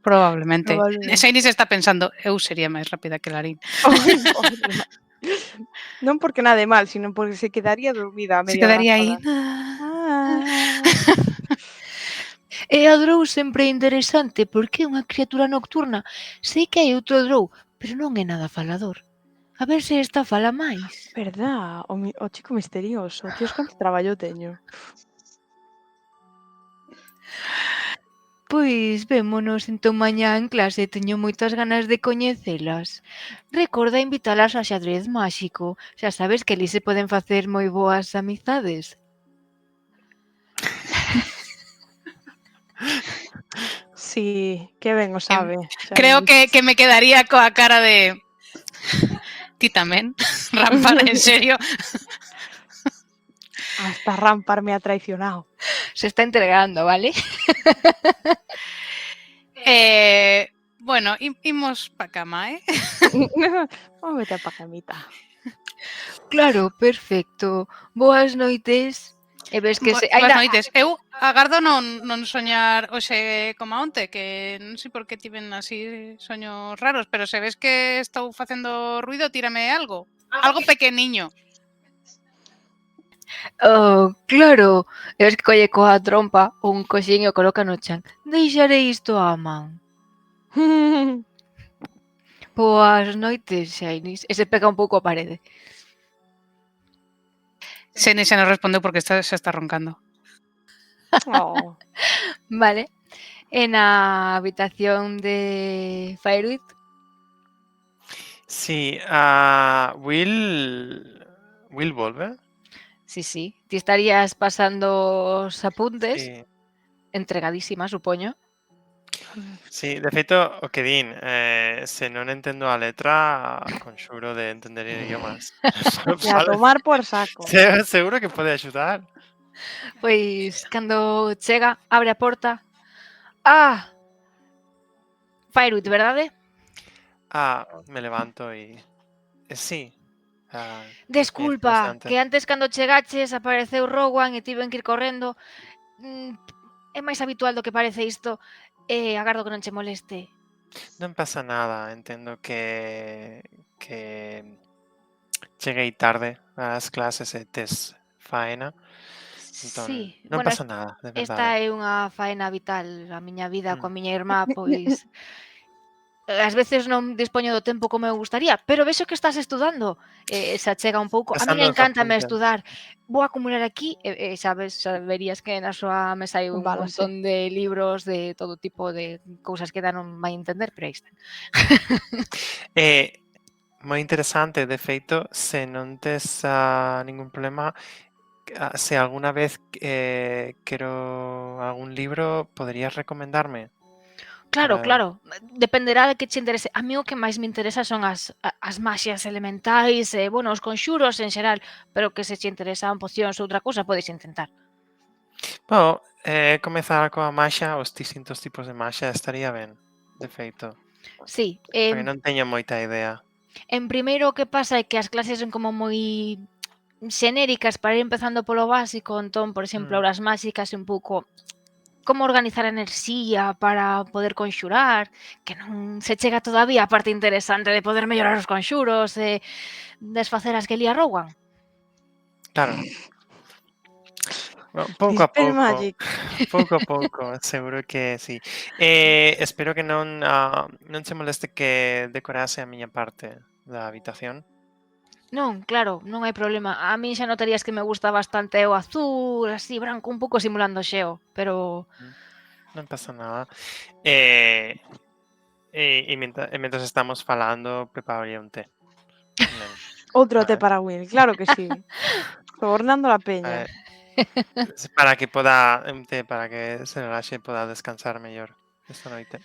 Probablemente. Probablemente. Shainis está pensando, eu sería máis rápida que Larín. Ai, porra. Non porque nade mal, sino porque se quedaría dormida a Se media quedaría aí. E a Drow sempre é interesante porque é unha criatura nocturna. Sei que hai outro Drow, pero non é nada falador. A ver se esta fala máis. Verdad, o chico misterioso. Dios, canto traballo teño. Pois vémonos entón mañá en clase, teño moitas ganas de coñecelas. Recorda invitalas ao xadrez máxico. Xa sabes que ali se poden facer moi boas amizades. Sí, que ben o sabe. Creo Shainis. que me quedaría coa cara de... Ti tamén, Rampar, en serio. Hasta Rampar me ha traicionado. Se está entregando, vale? Bueno, imos pa cama, Vamos meter pa camita. Claro, perfecto. Boas noites. E ves que se... Boas noites. Eu agardo non soñar hoxe como onte, que non sei por que tiven así soños raros, pero se ves que estou facendo ruido, tírame algo. Algo pequeniño. Oh, claro. E ves que colle coa trompa un coxín e o coloca no chan. Deixarei isto á man. Boas noites, Xainis. E se pega un pouco a parede. Xeni xa nos respondeu porque xa está roncando. Oh. Vale. E na habitación de Firewood, Sí, Will volve. sí. Ti estarías pasando os apuntes, Sí. entregadísima, supoño. Sí, de feito, o que din, se non entendo a letra, conxuro de entender idiomas. E a tomar por saco. Seguro que pode axudar. Pois, cando chega, abre a porta. Ah! Firewood, verdade? Me levanto y... sí. Desculpa, Interesante. que antes cando chegaches apareceu Rowan e tiven que ir correndo. Mm, É máis habitual do que parece isto. Agardo que non che moleste. Non pasa nada, entendo que cheguei tarde ás clases e tes faena, entón Sí, non bueno, pasa nada, de esta verdade. é unha faena vital. A miña vida coa Mm. miña irmá, pois ás veces non dispoño do tempo como eu gustaría, pero vexo que estás estudando. Se achega un pouco. A min Pasando os encántame apuntes. estudar. Vou acumular aquí saberías que na súa mesa hai un Válase. montón de libros de todo tipo de cousas que non vai entender, pero aí están. Moi interesante, de feito, se non tes ningún problema, se alguna vez quero algún libro, poderías recomendarme? Claro. Dependerá de que che interese. A mí o que máis me interesa son as maxias elementais, bueno, os conxuros en xeral, pero que se che interesan pocións ou outra cousa, podes intentar. Bueno, comezar coa maxia, os distintos tipos de maxia estaría ben, de feito, Sí, porque non teño moita idea. en primeiro o que pasa é que as clases son como moi xenéricas para ir empezando polo básico, entón, por exemplo, Mm. auras máxicas e un pouco como organizar a enerxía para poder conxurar, que non se chega todavía a parte interesante de poder mellorar os conxuros e desfacer as que lía Rowan. Claro. Bueno, pouco a Dispel pouco, Magic. pouco a pouco, seguro que sí. Espero que non che moleste que decorase a miña parte da habitación. Non, claro, non hai problema. A min xa notarías que me gusta bastante o azul, así branco, un pouco simulando o xeo, pero Non pasa nada. E mentres estamos falando, prepararía un té. Ben, Outro té vale. para Will, claro que sí. Sobornando a peña. Para que poda un té para que se relaxe e poda descansar mellor esta noite.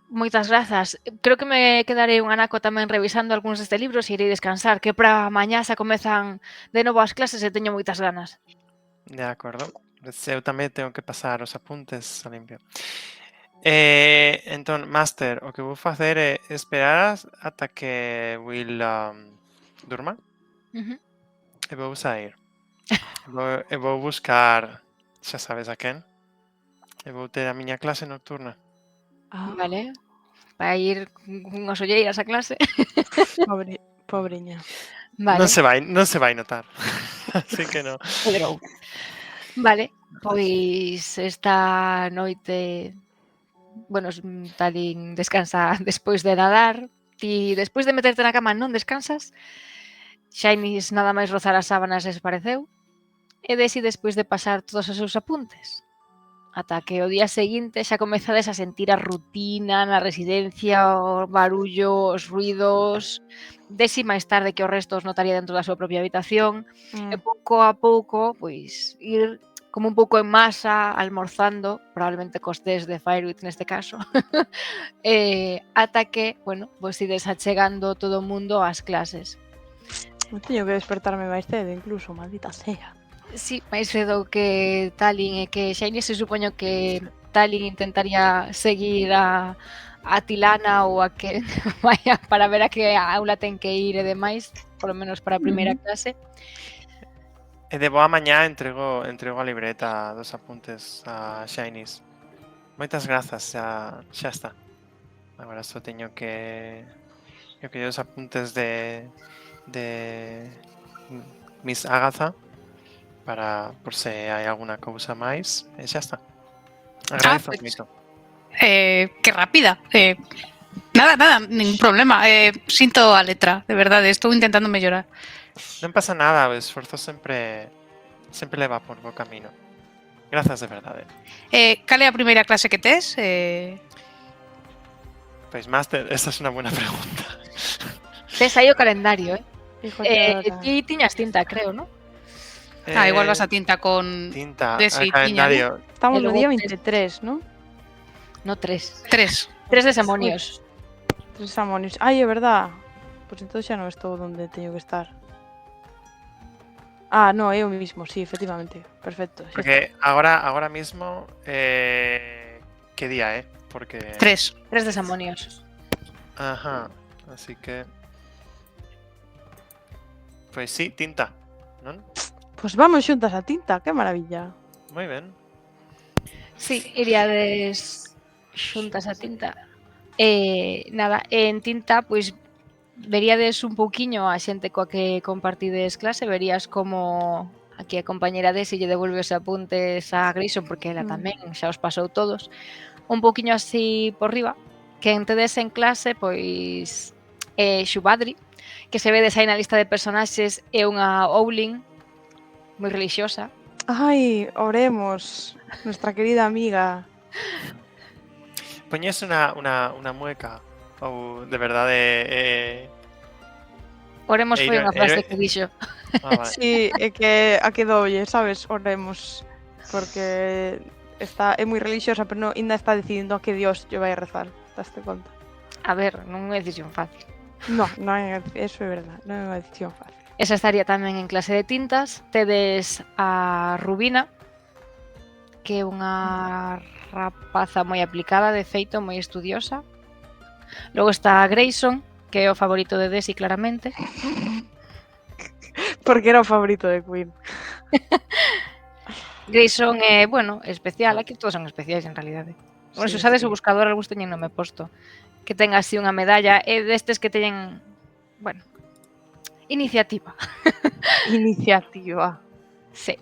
moitas grazas. Creo que me quedarei un anaco tamén revisando algúns deste libros e irei descansar, que para mañá xa comezan de novo as clases e teño moitas ganas. De acordo. Pois eu tamén tengo que pasar os apuntes a limpio. Entón, Master, o que vou facer é esperar ata que Will durma e vou sair. Vou buscar, xa sabes a quen, e vou ter a miña clase nocturna. Vale. Para ir unhas olleiras a clase. Pobriña. Vale. Non se vai notar. Así que non. Vale, pois esta noite, bueno, Talín descansa despois de nadar. Ti, despois de meterte na cama, non descansas. Xainis nada máis rozar as sábanas desapareceu. E Desi despois de pasar todos os seus apuntes. Ata que o día seguinte xa comezades a sentir a rutina na residencia, o barullo, os ruidos. Desi máis tarde que o resto os notaría dentro da súa propia habitación. E pouco a pouco, pois, ir como un pouco en masa, almorzando, probablemente cos tés de Firewood neste caso, ata que, bueno, pois ides achegando todo o mundo ás clases. Non teño que despertarme máis cedo, incluso, maldita sea. Sí, máis cedo que Talín e que Xainis, se supoño que Talín intentaría seguir a Tilana ou a que vaya para ver a que aula ten que ir e demais, polo menos para a primeira clase. E de boa mañá entrego a libreta dos apuntes a Shinies. Moitas grazas, xa está. Agora só teño que os apuntes de Miss Agatha para por se hai alguna cousa máis e xa está. Agradezo pues, moito. Qué rápida. Nada, ningún problema. Sinto a letra, de verdade. Estou intentando mellorar. Non pasa nada, o esforzo sempre leva por bo camino. Grazas de verdade. Cal é a primeira clase que tes? Pois Master, esa é unha buena pregunta. Tes aí o calendario, Hijo de ahora. Ti tiñas tinta, creo, ¿no? Igual vas a tinta con tinta, Desi, al calendario. Estamos E no logo día tres. 23, ¿no? No 3. 3. 3 de demonios. 3 amonios. Ai, é verdad. Pois entón xa non estou onde teño que estar. Ah, no, é o mismo, sí, efectivamente. Perfecto. xa Porque ahora mismo, ¿qué día, Porque... 3. 3 de demonios. Ajá, así que... Pues sí, tinta, ¿non? está. Pois vamos xuntas a tinta, que maravilla. Moi ben. Sí, iríades xuntas a tinta. Nada, en tinta, pois veríades un pouquiño a xente coa que compartides clase, verías como aquí a compañera Desi lle devolve os apuntes a Grayson, porque ela tamén xa os pasou todos. Un pouquiño así por riba, que entedes en clase, pois Xubadri, que se vedes aí na lista de personaxes, é unha Owling moi relixiosa. Ai, oremos. Nuestra querida amiga. Poñes una mueca ou de verdade Oremos foi unha frase Eiro- que dixo. vale. Sí, é que a que dolle, sabes? Oremos. Porque é moi relixiosa, pero no, ainda está decidindo a que Dios lle vai a rezar. Daste conta? A ver, non é decisión fácil. No, eso é verdad. Non é unha decisión fácil. Esa estaría tamén en clase de tintas. Tedes a Rubina, que é unha rapaza moi aplicada, de feito, moi estudiosa. Logo está a Grayson, que é o favorito de Desi, claramente. Porque era o favorito de Queen. Grayson é, bueno, especial. Aquí todos son especiais, en realidade. Bueno, se usades o buscador, algúns teñen nome posto. Que ten así unha medalla. É destes que teñen, bueno, iniciativa. Iniciativa. Sí.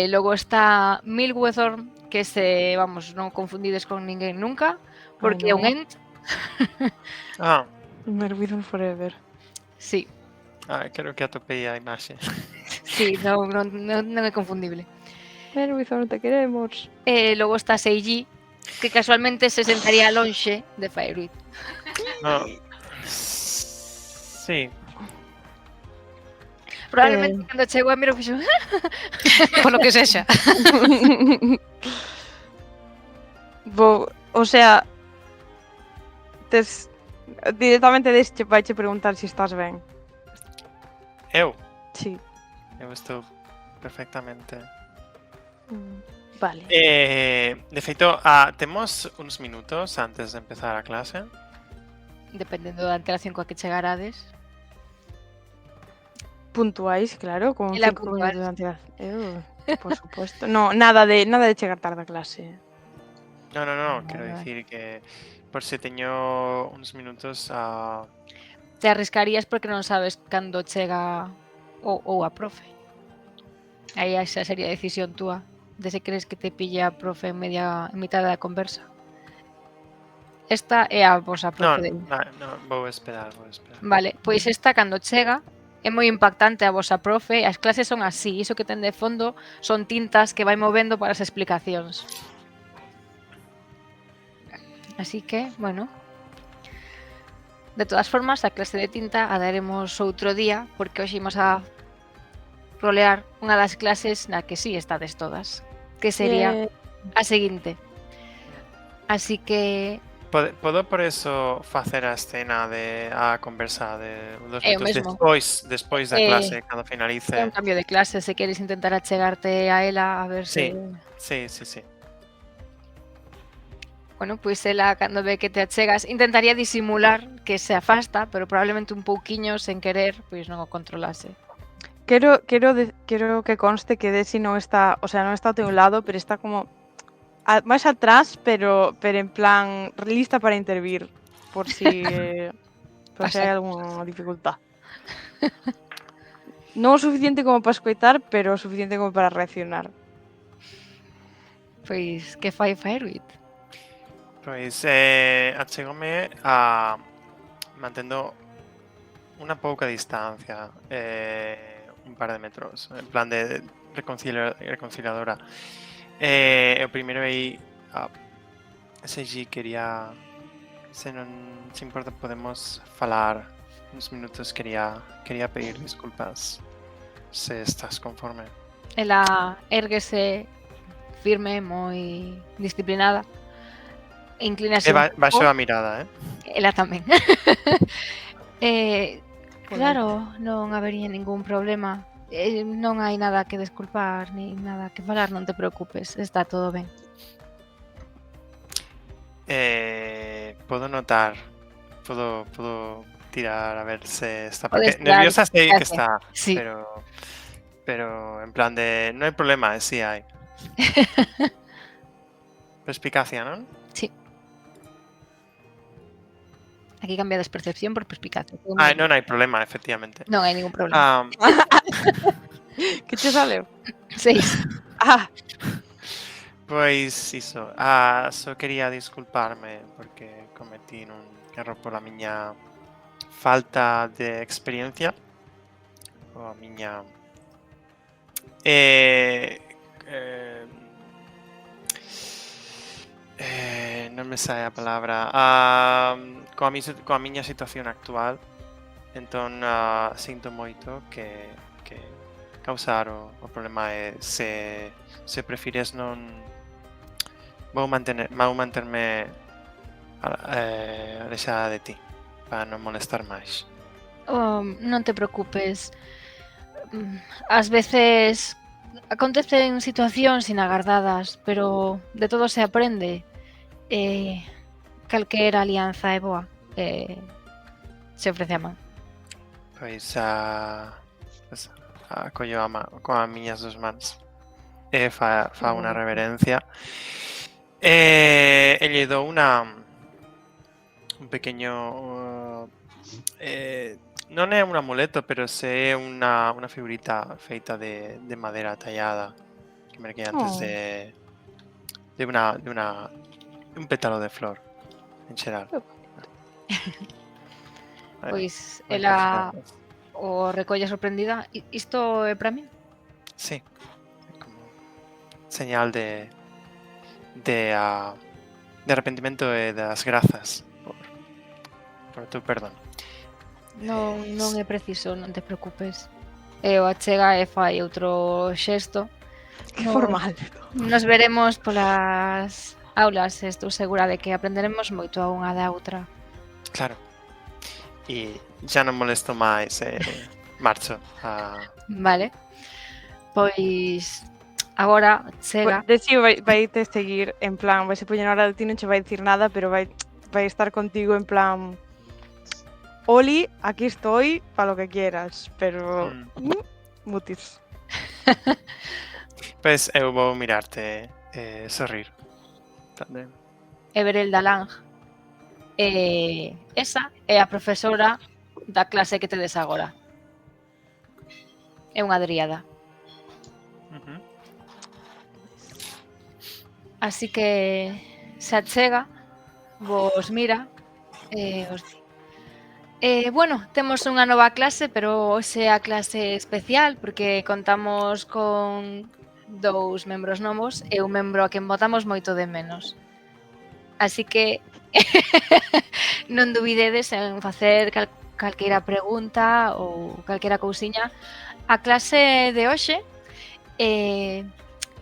Logo está Milwethorn, que se, vamos, non confundides con ninguén nunca, porque é un no. ent. Ah, Merwidon Forever. Sí, creo que atopei a imaxe. sí, non é confundible. Merwidon, te queremos. Logo está Seiji, que casualmente se sentaría lonxe de Fireweed. No. Sí, Probablemente cando chegou a miro fixo Polo que sexa. O sea, directamente deste vai che preguntar se estás ben. eu Sí. estou perfectamente. Vale. De feito, temos uns minutos antes de empezar a clase. dependendo da antelación coa que chegarades. Puntuais, claro, con Ela 5 puntual. minutos de antelación. Por supuesto. No, nada de chegar tarde a clase. No, quero Vale. dicir que por se teño uns minutos a... Te arriscarías porque non sabes cando chega ou a profe. Aí esa sería a decisión túa, de se crees que te pilla a profe en mitad da conversa. Esta é a vosa No, profe. vou esperar. Vale, pois esta cando chega é moi impactante a vosa profe, as clases son así, iso que ten de fondo son tintas que vai movendo para as explicacións. Así que, bueno, de todas formas, a clase de tinta a daremos outro día, porque hoxe imos a rolear unha das clases na que sí estades todas, que sería a seguinte. Así que Podo por eso facer a escena a conversa de dos É o minutos mesmo. despois da clase, cando finalice. é un cambio de clase, se queres intentar achegarte a ela a ver Sí. se... Sí. Bueno, pois ela cando ve que te achegas intentaría disimular que se afasta, pero probablemente un pouquiño sen querer, pois non o controlase. quero que conste que Desi non está, o sea, non está ao teu lado, pero está como máis atrás, pero en plan lista para intervir por si hai algunha dificultad. Non o suficiente como para escoitar, pero o suficiente como para reaccionar. Pois que fai Fairuit? Pois achégome a mantendo unha pouca distancia, un par de metros, en plan de reconciliadora. O primeiro aí, se quería, se non se importa, podemos falar uns minutos. Quería pedir disculpas, se estás conforme. Ela érguese firme, moi disciplinada. Inclínase un Baixo pouco. a mirada, Ela tamén. Claro, non habería ningún problema. Non hai nada que desculpar, nin nada que falar, non te preocupes, está todo ben. Puedo notar, puedo tirar a ver se está. Podes Porque tirar, nerviosa sé que gracias. está, Sí. pero en plan de no hay problema, sí hay. Perspicacia, ¿no? Sí. Aquí cambia despercepción por perspicacia. No hay problema, efectivamente. Non hai ningún problema. Que che saleu? 6. Pois iso, só quería disculparme porque cometí un erro pola miña falta de experiencia, ou a miña non me sae a palabra, coa miña situación actual. Entón sinto moito que causar o problema. Se prefires non vou manterme alexada de ti para non molestar máis. Non te preocupes. Ás veces acontecen situacións inagardadas, pero de todo se aprende. Calquera alianza é boa. Se ofrece a man. Pois acollo coas miñas dos mans e fa unha reverencia e lle dou un pequeño non é un amuleto, pero é unha figurita feita de madera tallada que merquei antes de un pétalo de flor en xeral. Pois ela o recolle sorprendida. Isto é para min? Sí, como señal de arrependimento e das grazas por tu perdón. Non é preciso, non te preocupes. E o achega e fai outro xesto. Que formal. Nos veremos polas aulas, estou segura de que aprenderemos moito a unha da outra. Claro. E xa non molesto máis, marcho. Vale. Pois agora chega. Desi vai te seguir, en plan, vai se poñer na hora de ti, non che vai dicir nada, pero vai estar contigo en plan Oli, aquí estoy, para lo que quieras, pero mutis. Pois eu vou mirarte sorrir tamén. Everelda Lang. Esa é a profesora da clase que tedes agora. É unha dríada. Así que se achega, vos mira e os di: bueno, temos unha nova clase, pero hoxe é a clase especial porque contamos con 2 membros novos e un membro a quen botamos moito de menos. Así que non dubidedes en facer calqueira pregunta ou calquera cousiña. A clase de hoxe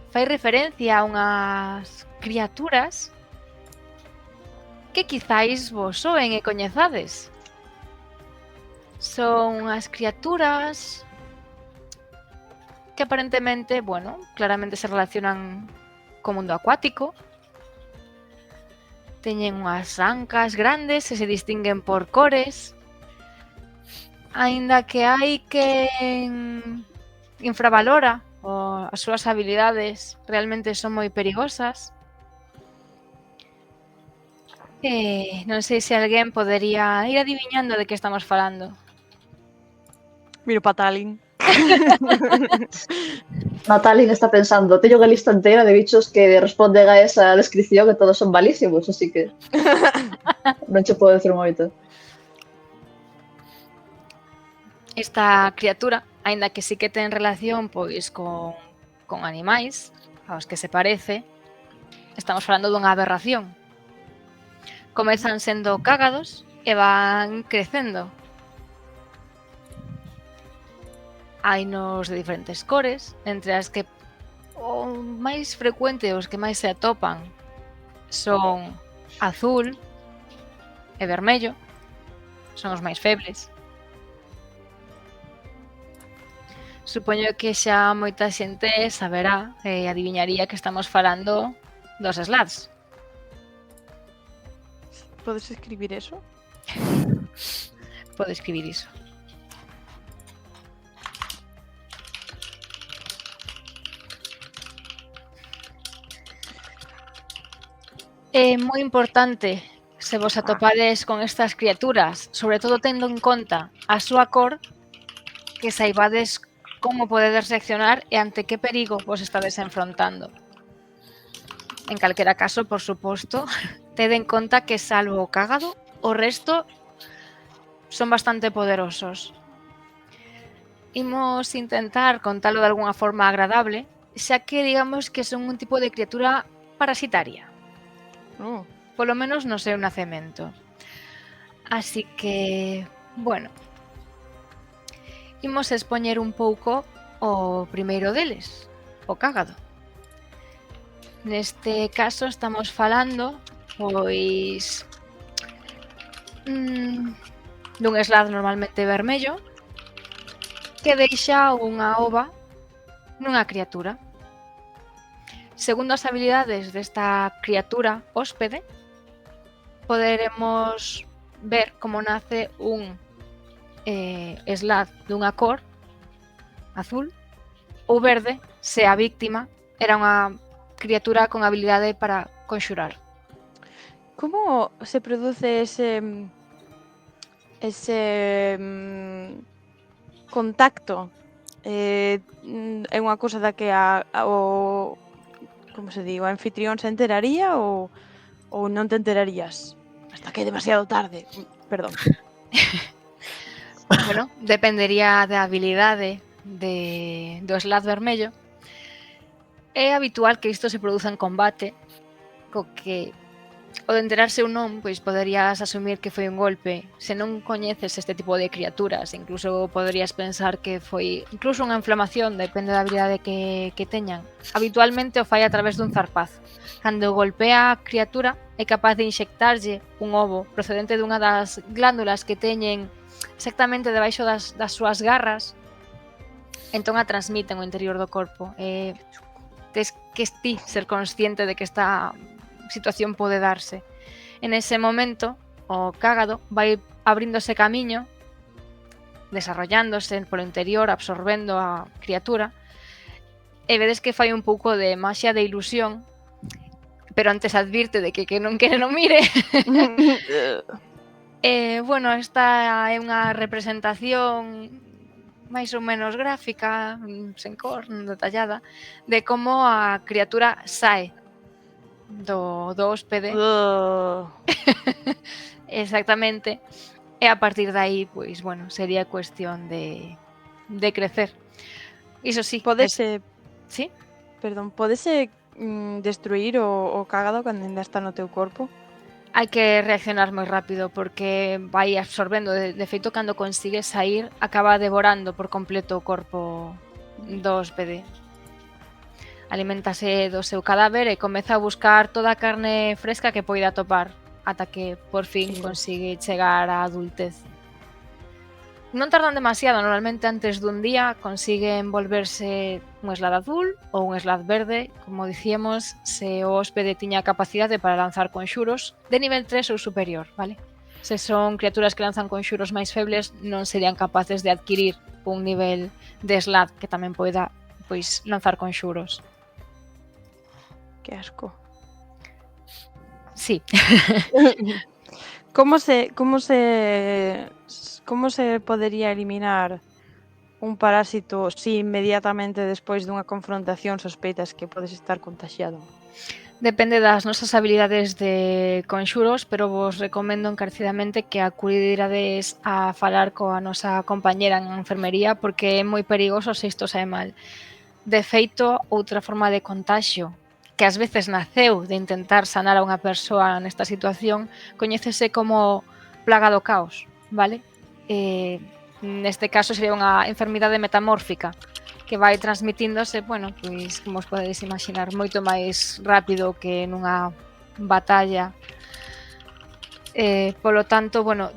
fai referencia a unhas criaturas que quizáis vos soen e coñezades. Son unhas criaturas que aparentemente, bueno, claramente se relacionan co mundo acuático. Teñen unhas ancas grandes e se distinguen por cores. Aínda que hai quen infravalora as súas habilidades realmente son moi perigosas. Non sei se alguén podería ir adiviñando de que estamos falando. Miro pa Talin. Natalin está pensando, teño unha lista entera de bichos que responden a esa descripción e todos son malísimos, así que non che podo decir moito. Esta criatura, aínda que sí que ten relación pois con animais aos que se parece, estamos falando dunha aberración. Comezan sendo cágados e van crecendo. Hainos de diferentes cores, entre as que o máis frecuente, os que máis se atopan, son azul e vermello, son os máis febles. Supoño que xa moita xente saberá e adiviñaría que estamos falando dos slads. Podes escribir eso? Podo escribir iso. É moi importante se vos atopades con estas criaturas, sobre todo tendo en conta a súa cor, que saibades como podedes reaccionar e ante que perigo vos estades enfrontando. En calquera caso, por suposto, ted en conta que salvo o cágado, o resto son bastante poderosos. Imos intentar contalo de algunha forma agradable, xa que digamos que son un tipo de criatura parasitaria, Oh. polo menos no seu nacemento. Así que, bueno, imos expoñer un pouco o primeiro deles, o cágado. Neste caso estamos falando, pois, dun slad normalmente vermello que deixa unha ova nunha criatura. Segundo as habilidades desta criatura hóspede, poderemos ver como nace un slad dunha cor azul ou verde se a víctima era unha criatura con habilidade para conxurar. Como se produce ese contacto? É unha cousa da que o como se di, o anfitrión se enteraría ou non te enterarías? Hasta que é demasiado tarde. Perdón. Bueno, dependería da habilidade do slad vermello. É habitual que isto se produza en combate, co que o de enterarse ou non, pois poderías asumir que foi un golpe. Se non coñeces este tipo de criaturas, incluso poderías pensar que foi incluso unha inflamación, depende da habilidade que teñan. Habitualmente o fai a través dun zarpazo. Cando golpea a criatura, é capaz de inxectarlle un ovo procedente dunha das glándulas que teñen exactamente debaixo das súas garras, entón a transmiten ao interior do corpo. Tes que ti ser consciente de que esta situación pode darse. En ese momento, o cágado vai abríndose camiño, desarrollándose polo interior, absorbendo a criatura, e vedes que fai un pouco de maxia de ilusión, pero antes advirte de que non quere non mire. Bueno, esta é unha representación máis ou menos gráfica, sen cor, detallada, de como a criatura sae do hóspede. Exactamente. E a partir de aí, pois, bueno, sería cuestión de crecer. Iso sí. Podese, Sí? perdón, podese destruir o cágado cando ainda está no teu corpo? Hai que reaccionar moi rápido porque vai absorbendo. De feito, cando consigue sair, acaba devorando por completo o corpo do hóspede. Aliméntase do seu cadáver e comeza a buscar toda a carne fresca que poida atopar ata que, por fin, consigue chegar á adultez. Non tardan demasiado, normalmente antes dun día consiguen volverse un slad azul ou un slad verde, como dicíamos, se o hóspede tiña capacidade para lanzar conxuros de nivel 3 ou superior, vale? Se son criaturas que lanzan conxuros máis febles, non serían capaces de adquirir un nivel de slad que tamén poida pois lanzar conxuros. Que asco. Sí. Como se podería eliminar un parásito si inmediatamente despois dunha confrontación sospeitas que podes estar contaxiado? Depende das nosas habilidades de conxuros, pero vos recomendo encarecidamente que acudirades a falar coa nosa compañera en enfermería porque é moi perigoso se isto sae mal. De feito, outra forma de contaxio que ás veces naceu de intentar sanar a unha persoa nesta situación coñécese como plaga do caos, vale? Neste caso sería unha enfermidade metamórfica que vai transmitíndose, bueno, pois, como os podedes imaginar, moito máis rápido que nunha batalla. Polo tanto, bueno,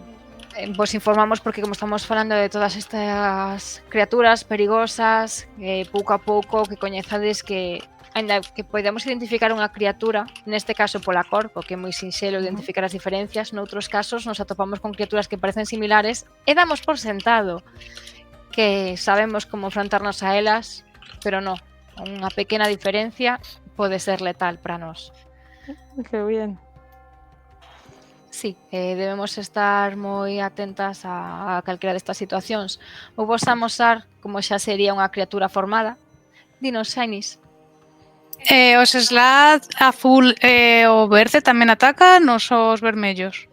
vos informamos porque como estamos falando de todas estas criaturas perigosas, pouco a pouco que coñezades que aínda que podemos identificar unha criatura, neste caso pola cor, porque é moi sinxelo identificar as diferencias, noutros casos nos atopamos con criaturas que parecen similares e damos por sentado que sabemos como enfrontarnos a elas, pero non, unha pequena diferencia pode ser letal para nós. Que bien. Sí, debemos estar moi atentas a calquera destas situacións. Vou vos amosar como xa sería unha criatura formada. Dinos, Shinies. Os slad azul e o verde tamén atacan os vermellos?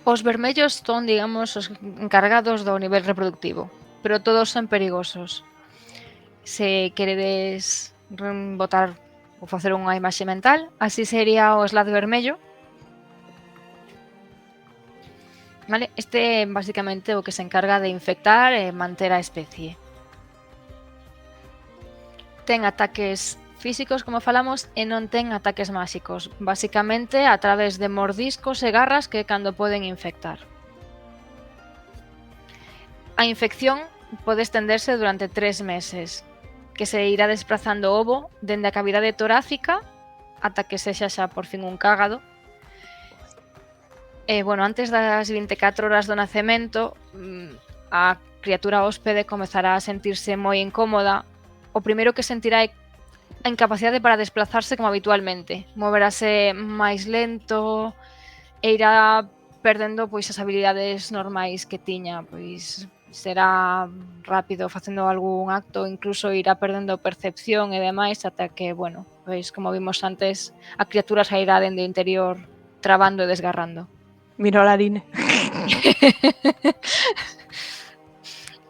Os vermellos son, digamos, os encargados do nivel reproductivo, pero todos son perigosos. Se queredes botar ou facer unha imaxe mental, así sería o slad vermello. Vale? Este é basicamente o que se encarga de infectar e manter a especie. Ten ataques físicos, como falamos, e non ten ataques máxicos. Basicamente, a través de mordiscos e garras que cando poden infectar. A infección pode estenderse durante 3 meses, que se irá desplazando o ovo dende a cavidade torácica ata que sexa xa por fin un cágado. Bueno, antes das 24 horas do nacemento, a criatura hóspede comezará a sentirse moi incómoda. O primeiro que sentirá é a incapacidade para desplazarse como habitualmente. Moverase máis lento e irá perdendo pois as habilidades normais que tiña, pois será rápido facendo algún acto, incluso irá perdendo percepción e demais ata que, bueno, pois como vimos antes, a criatura sairá dende o interior trabando e desgarrando. Mira o Larine.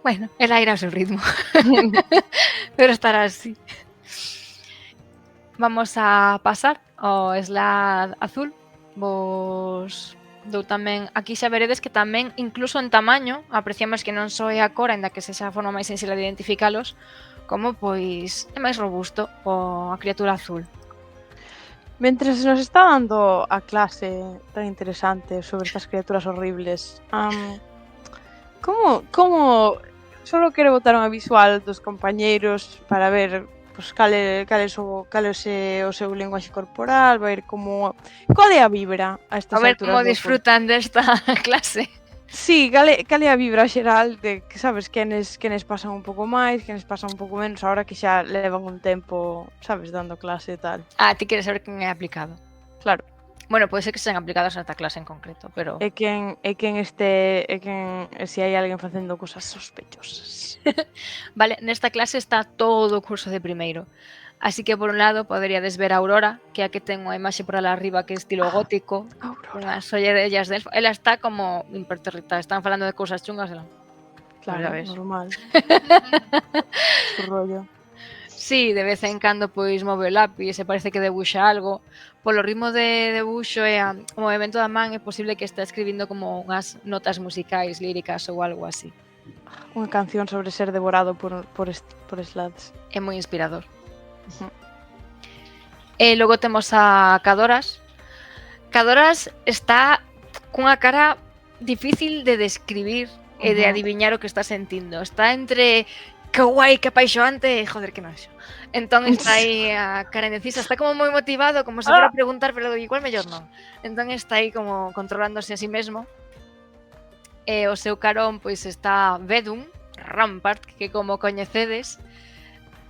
Bueno, ela irá ao seu ritmo. Pero estará así. Vamos a pasar ao slad azul. Vos dou tamén, aquí xa veredes que tamén, incluso en tamaño, apreciamos que non só é a cor, aínda que sexa a forma máis sinxela de identificalos, como pois é máis robusto a criatura azul. Mentres nos está dando a clase tan interesante sobre estas criaturas horribles, como solo quero botar unha visual dos compañeiros para ver pues, cal é o seu linguaxe corporal, ver como cal é a vibra a estas A ver alturas como do disfrutan desta clase. Sí, cal é a vibra xeral de que sabes quenes pasan un pouco máis, quenes pasan un pouco menos, agora que xa levan un tempo, sabes, dando clase e tal. Ti queres saber quen é aplicado. Claro. Bueno, pode ser que sean aplicados nesta clase en concreto, pero E quen se hai alguén facendo cosas sospechosas. vale, nesta clase está todo o curso de primeiro. Así que por un lado poderíades ver a Aurora, que é a que ten unha imaxe por alá arriba que é estilo gótico, Aurora. unhas ollerellas de elfo. Ela está como imperterritada, están falando de cousas chungas, ela. Claro, ya ves. normal. Su rollo. Sí, de vez en cando pois move o lápiz e parece que debuxa algo. Polo ritmo de debuxo e o movimento da man é posible que está escribindo como unhas notas musicais, líricas ou algo así. Unha canción sobre ser devorado por slads. É moi inspirador. E logo temos a Cadoras. Cadoras está cunha cara difícil de describir e de adiviñar o que está sentindo. Está entre que guai, que apaixoante, joder, que noxo. Entón está aí a cara indecisa, está como moi motivado, como se fora a preguntar, pero igual mellor non. Entón está aí como controlándose a sí mesmo. E o seu carón pois está Vedum, Rampart, que como coñecedes,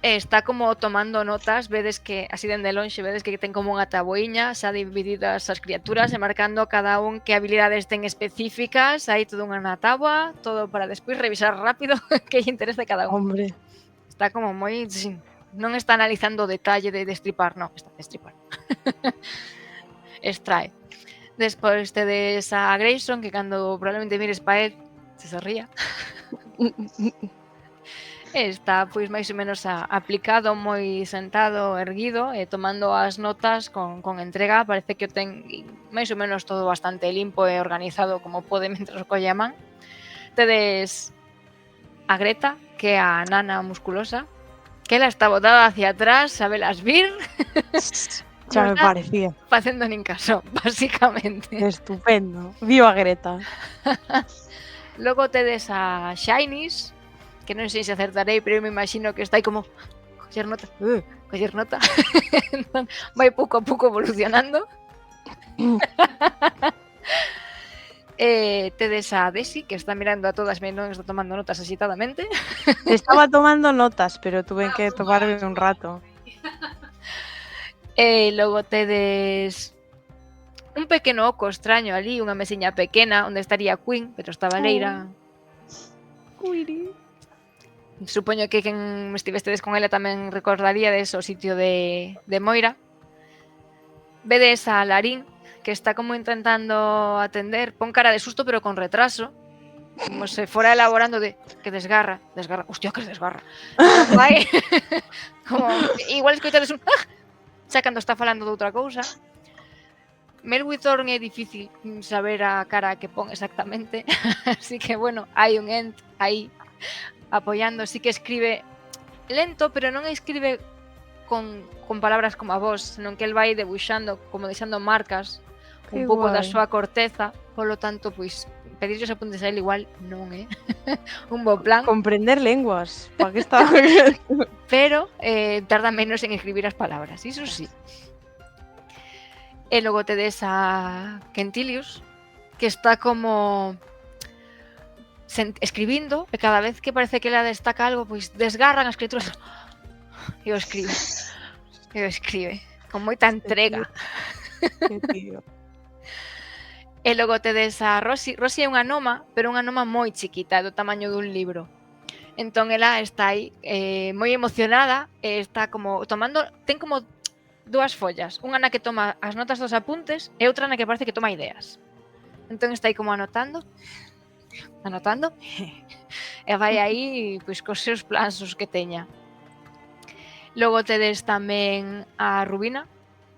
está como tomando notas, vedes que, así dende lonxe, vedes que ten como unha taboiña, xa divididas as criaturas e marcando cada un que habilidades ten específicas, hai toda unha na táboa, todo para despois revisar rápido que lle interesa a cada un. Hombre, Está como moi... non está analizando o detalle de destripar, non, está destripar. Extrae. Despois tedes a Grayson, que cando probablemente mires pa él, se ría. Está pois máis ou menos aplicado, moi sentado, erguido, tomando as notas con entrega. Parece que o ten máis ou menos todo bastante limpo e organizado como pode mentras o colle a man. Tedes a Greta, que é a nana musculosa, que ela está botada hacia atrás, a velas vir. xa Non me está parecía. facendo nin caso, basicamente. Estupendo. Viva Greta. Logo tedes a Shinies, que non sei se acertarei, pero eu me imagino que está aí como coller nota, coller nota. Entón, vai pouco a pouco evolucionando. Tedes a Desi, que está mirando a todas, non está tomando notas axitadamente. Estaba tomando notas, pero tuve que tomarme un rato. Logo tedes un pequeno oco extraño ali, unha mesiña pequena, onde estaría Queen, pero está Valeira. Supoño que quen estivestedes con ela tamén recordaríades o sitio de Moira. Vedes a Larín, que está como intentando atender, pon cara de susto pero con retraso, como se fora elaborando de que desgarra, hostia, que desgarra. Vai, como, igual escoitades un xa cando está falando de outra cousa. Melwithorn é difícil saber a cara que pon exactamente, así que bueno, hai un ent aí apoiando, sí que escribe lento, pero non escribe con palabras como a vos, senón que el vai debuxando, como deixando marcas un pouco da súa corteza, polo tanto, pois, pedirlle os apuntes a él igual non é un bo plan, Comprender lenguas. ¿Para qué está? pero tarda menos en escribir as palabras, iso sí. E logo tedes a Quintilius, que está como escribindo, e cada vez que parece que ela destaca algo, pois desgarran as escrituras e o escribe con moita entrega. Qué tío. E logo tedes a Rosie. Rosie é unha gnoma, pero unha gnoma moi chiquita, do tamaño dun libro. Entón ela está aí moi emocionada, está como tomando, ten como dúas follas, unha na que toma as notas dos apuntes e outra na que parece que toma ideas. Entón está aí como anotando e vai aí pois cos seus plans os que teña. Logo tedes tamén a Rubina.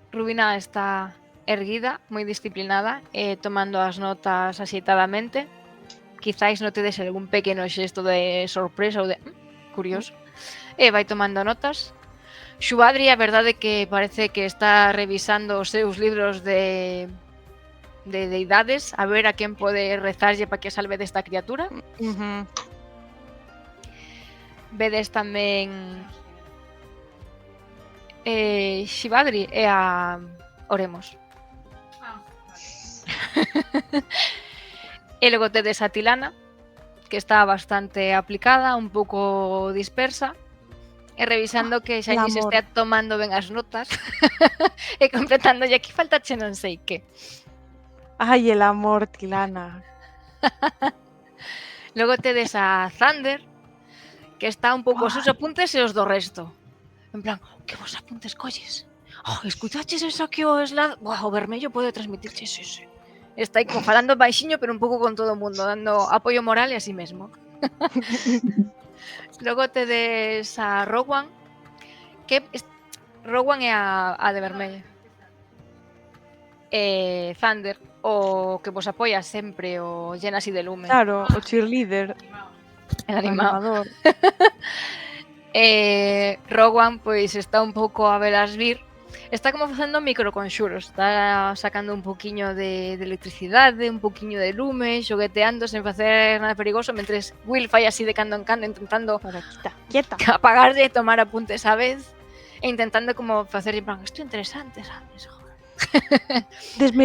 Rubina está erguida, moi disciplinada, tomando as notas axeitadamente. Quizáis notedes algún pequeno xesto de sorpresa ou de curioso. E vai tomando notas. Xubadri, a verdade que parece que está revisando os seus libros de deidades, a ver a quen pode rezarlle para que salve desta criatura. Vedes tamén Xibadri e a Oremos. E logo tedes a Tilana, que está bastante aplicada, un pouco dispersa, e revisando que xa se estea tomando ben as notas e completando, e aquí faltache non sei que. Ay, el amor, Tilana. Logo tedes a Thunder, que está un pouco os seus apuntes e os do resto. En plan, que vos apuntes colles? Escuchaches eso que o Slad... o vermello pode transmitirche, sí. Está aí como falando baixiño, pero un pouco con todo o mundo, dando apoio moral e así mesmo. Logo tedes a Rowan, que Rowan é a de vermello. Thunder, o que vos apoia sempre, o llena así de lume. Claro, o cheerleader. El animador. Rowan, Rowan, pois está un pouco a velas vir. Está como facendo microconxuros, está sacando un poquiño de electricidade, un poquiño de lume, xogueteando sen facer nada perigoso, mentres Will fai así de cando en cando intentando quieta. apagarlle e tomar apuntes á vez e intentando como facer en plan, isto é interesante, sabes? Joder.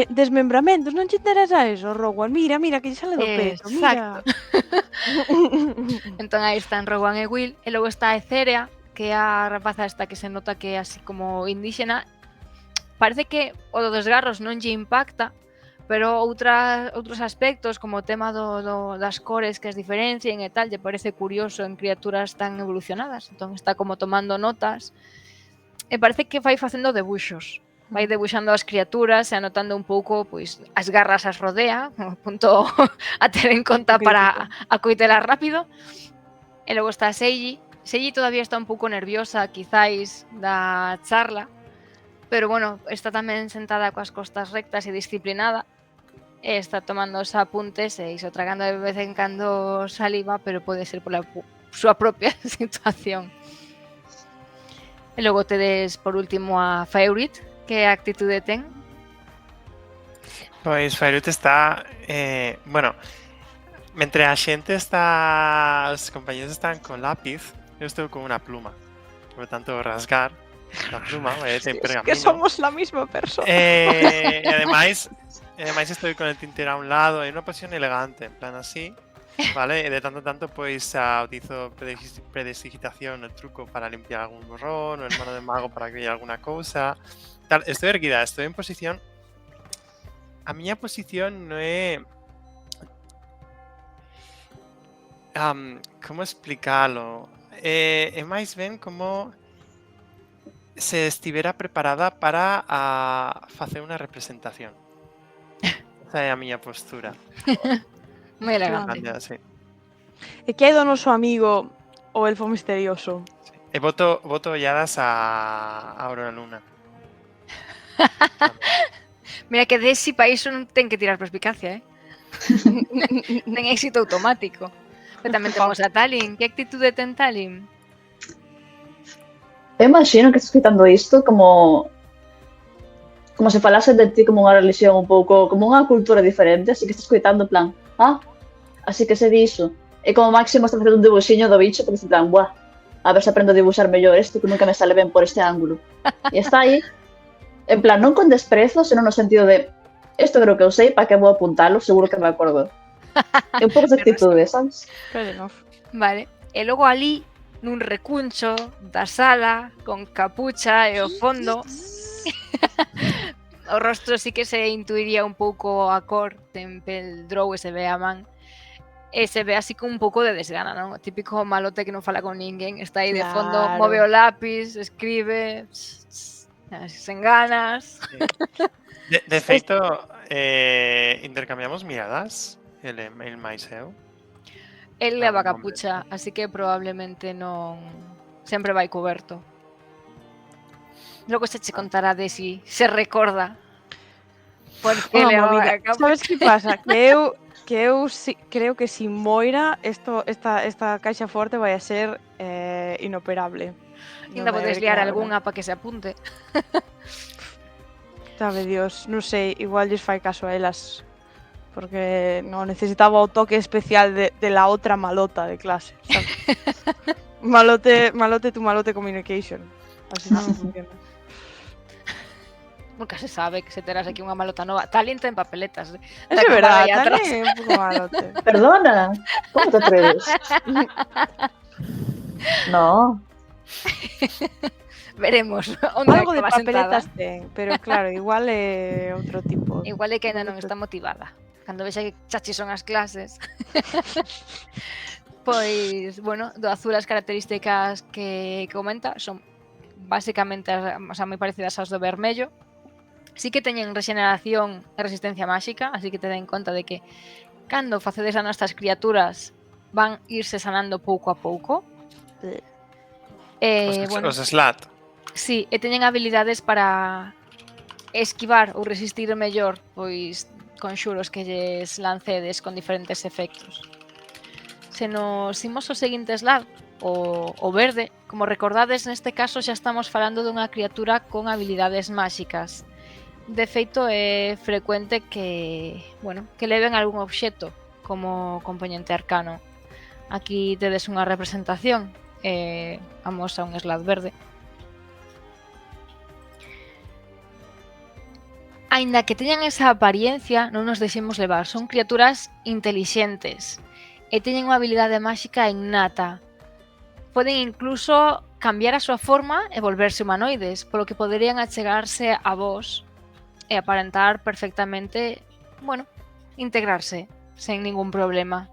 Desmembramentos, non che interesa eso, Rowan? Mira, que lle sale do peto, mira. Entón aí están Rowan e Will, e logo está Etherea, que é a rapaza esta que se nota que é así como indígena. Parece que o do desgarros non lle impacta, pero outros aspectos, como o tema das cores que as diferencien e tal, lle parece curioso en criaturas tan evolucionadas. Entón está como tomando notas, e parece que vai facendo debuxos. Vai debuxando as criaturas e anotando un pouco pois as garras as rodea, como punto a ter en conta para acoitelar rápido. E logo está Seiji. Seiji todavía está un pouco nerviosa, quizáis, da charla, pero bueno, está tamén sentada coas costas rectas e disciplinada. E está tomando os apuntes e iso tragando de vez en cando saliva, pero pode ser pola súa propia situación. E logo tedes por último a Fairit. Que actitude ten? Pois Fairut está... bueno, mentre a xente está... Os compañeros están con lápiz, eu estou con unha pluma. Por lo tanto, rasgar a pluma, ten pergamino. Que somos la misma persona. E ademais estou con el tintero a un lado, en unha posición elegante, en plan así, vale? E de tanto, pois, utilizo predigitación, el truco para limpiar algún borrón, o el mano de mago para que haya alguna cousa. Tal, estoy erguida, estoy en posición. A miña posición non é... como explicalo? É máis ben como se estivera preparada para facer unha representación. Esa é a miña postura. Moi elegante. Sí. E que hai do noso amigo o elfo misterioso? E boto olladas a Aurora Luna. Mira que Desi para iso non ten que tirar perspicacia, ten éxito automático. Pero tamén temos a Talin. Que actitude ten Talin? Eu imagino que estás escutando isto como se falase de ti como unha religión un pouco, como unha cultura diferente, así que estás escutando en plan, así que se di iso. E como máximo estás facendo un dibuxiño do bicho, porque estás en plan, buah, a ver se aprendo a dibuxar mellor isto, que nunca me sale ben por este ángulo. E está aí, en plan, non con desprezo, senón no sentido de isto creo que eu sei, para que vou apuntalo, seguro que me acordo. É un pouco de actitude, sabes? Fair enough. Vale. E logo ali, nun recuncho da sala, con capucha e o fondo, o rostro sí que se intuiría un pouco a cor, ten pel drow e se ve a man. E se ve así con un pouco de desgana, non? O típico malote que non fala con ninguén, está aí de fondo, Claro. move o lápiz, escribe, sen ganas. De feito, intercambiamos miradas, el máis eu. El leva no, capucha, así que probablemente non... Sempre vai coberto. Logo se che contará de si se recorda por que leva a capucha. Sabes que pasa? Que eu creo que sin Moira esta caixa forte vai a ser inoperable. Ainda podes liar algunha para que se apunte. Sabe Dios, non sei, igual lles fai caso a elas. Porque non necesitaba o toque especial de la outra malota de clase, sabes? Malote to malote communication. Así non funciona. Nunca se sabe que se terás aquí unha malota nova. Talent en papeletas. Eso é verdad, tamén é un pouco malote. Perdona, como te atreves? No. Veremos onde Algo de acaba sentada. papeletas ten, pero claro, igual é outro tipo. Igual é que ainda non está motivada. Cando vexa que chachi son as clases. Pois, bueno, do azul as características que comenta son basicamente, moi parecidas aos do vermello. Sí que teñen regeneración e resistencia máxica, así que ten en conta de que cando facedes a nosas criaturas van irse sanando pouco a pouco. Os slat. Sí, e teñen habilidades para esquivar ou resistir mellor pois conxuros que lles lancedes con diferentes efectos. Se nos imos ao seguinte slide, o verde, como recordades, neste caso xa estamos falando dunha criatura con habilidades máxicas. De feito, é frecuente que leven algún obxecto como componente arcano. Aquí tedes unha representación, amosa un slide verde. aínda que teñan esa apariencia, non nos deixemos levar. Son criaturas intelixentes e teñen unha habilidade máxica innata. Poden incluso cambiar a súa forma e volverse humanoides, polo que poderían achegarse a vos e aparentar perfectamente, bueno, integrarse sen ningún problema.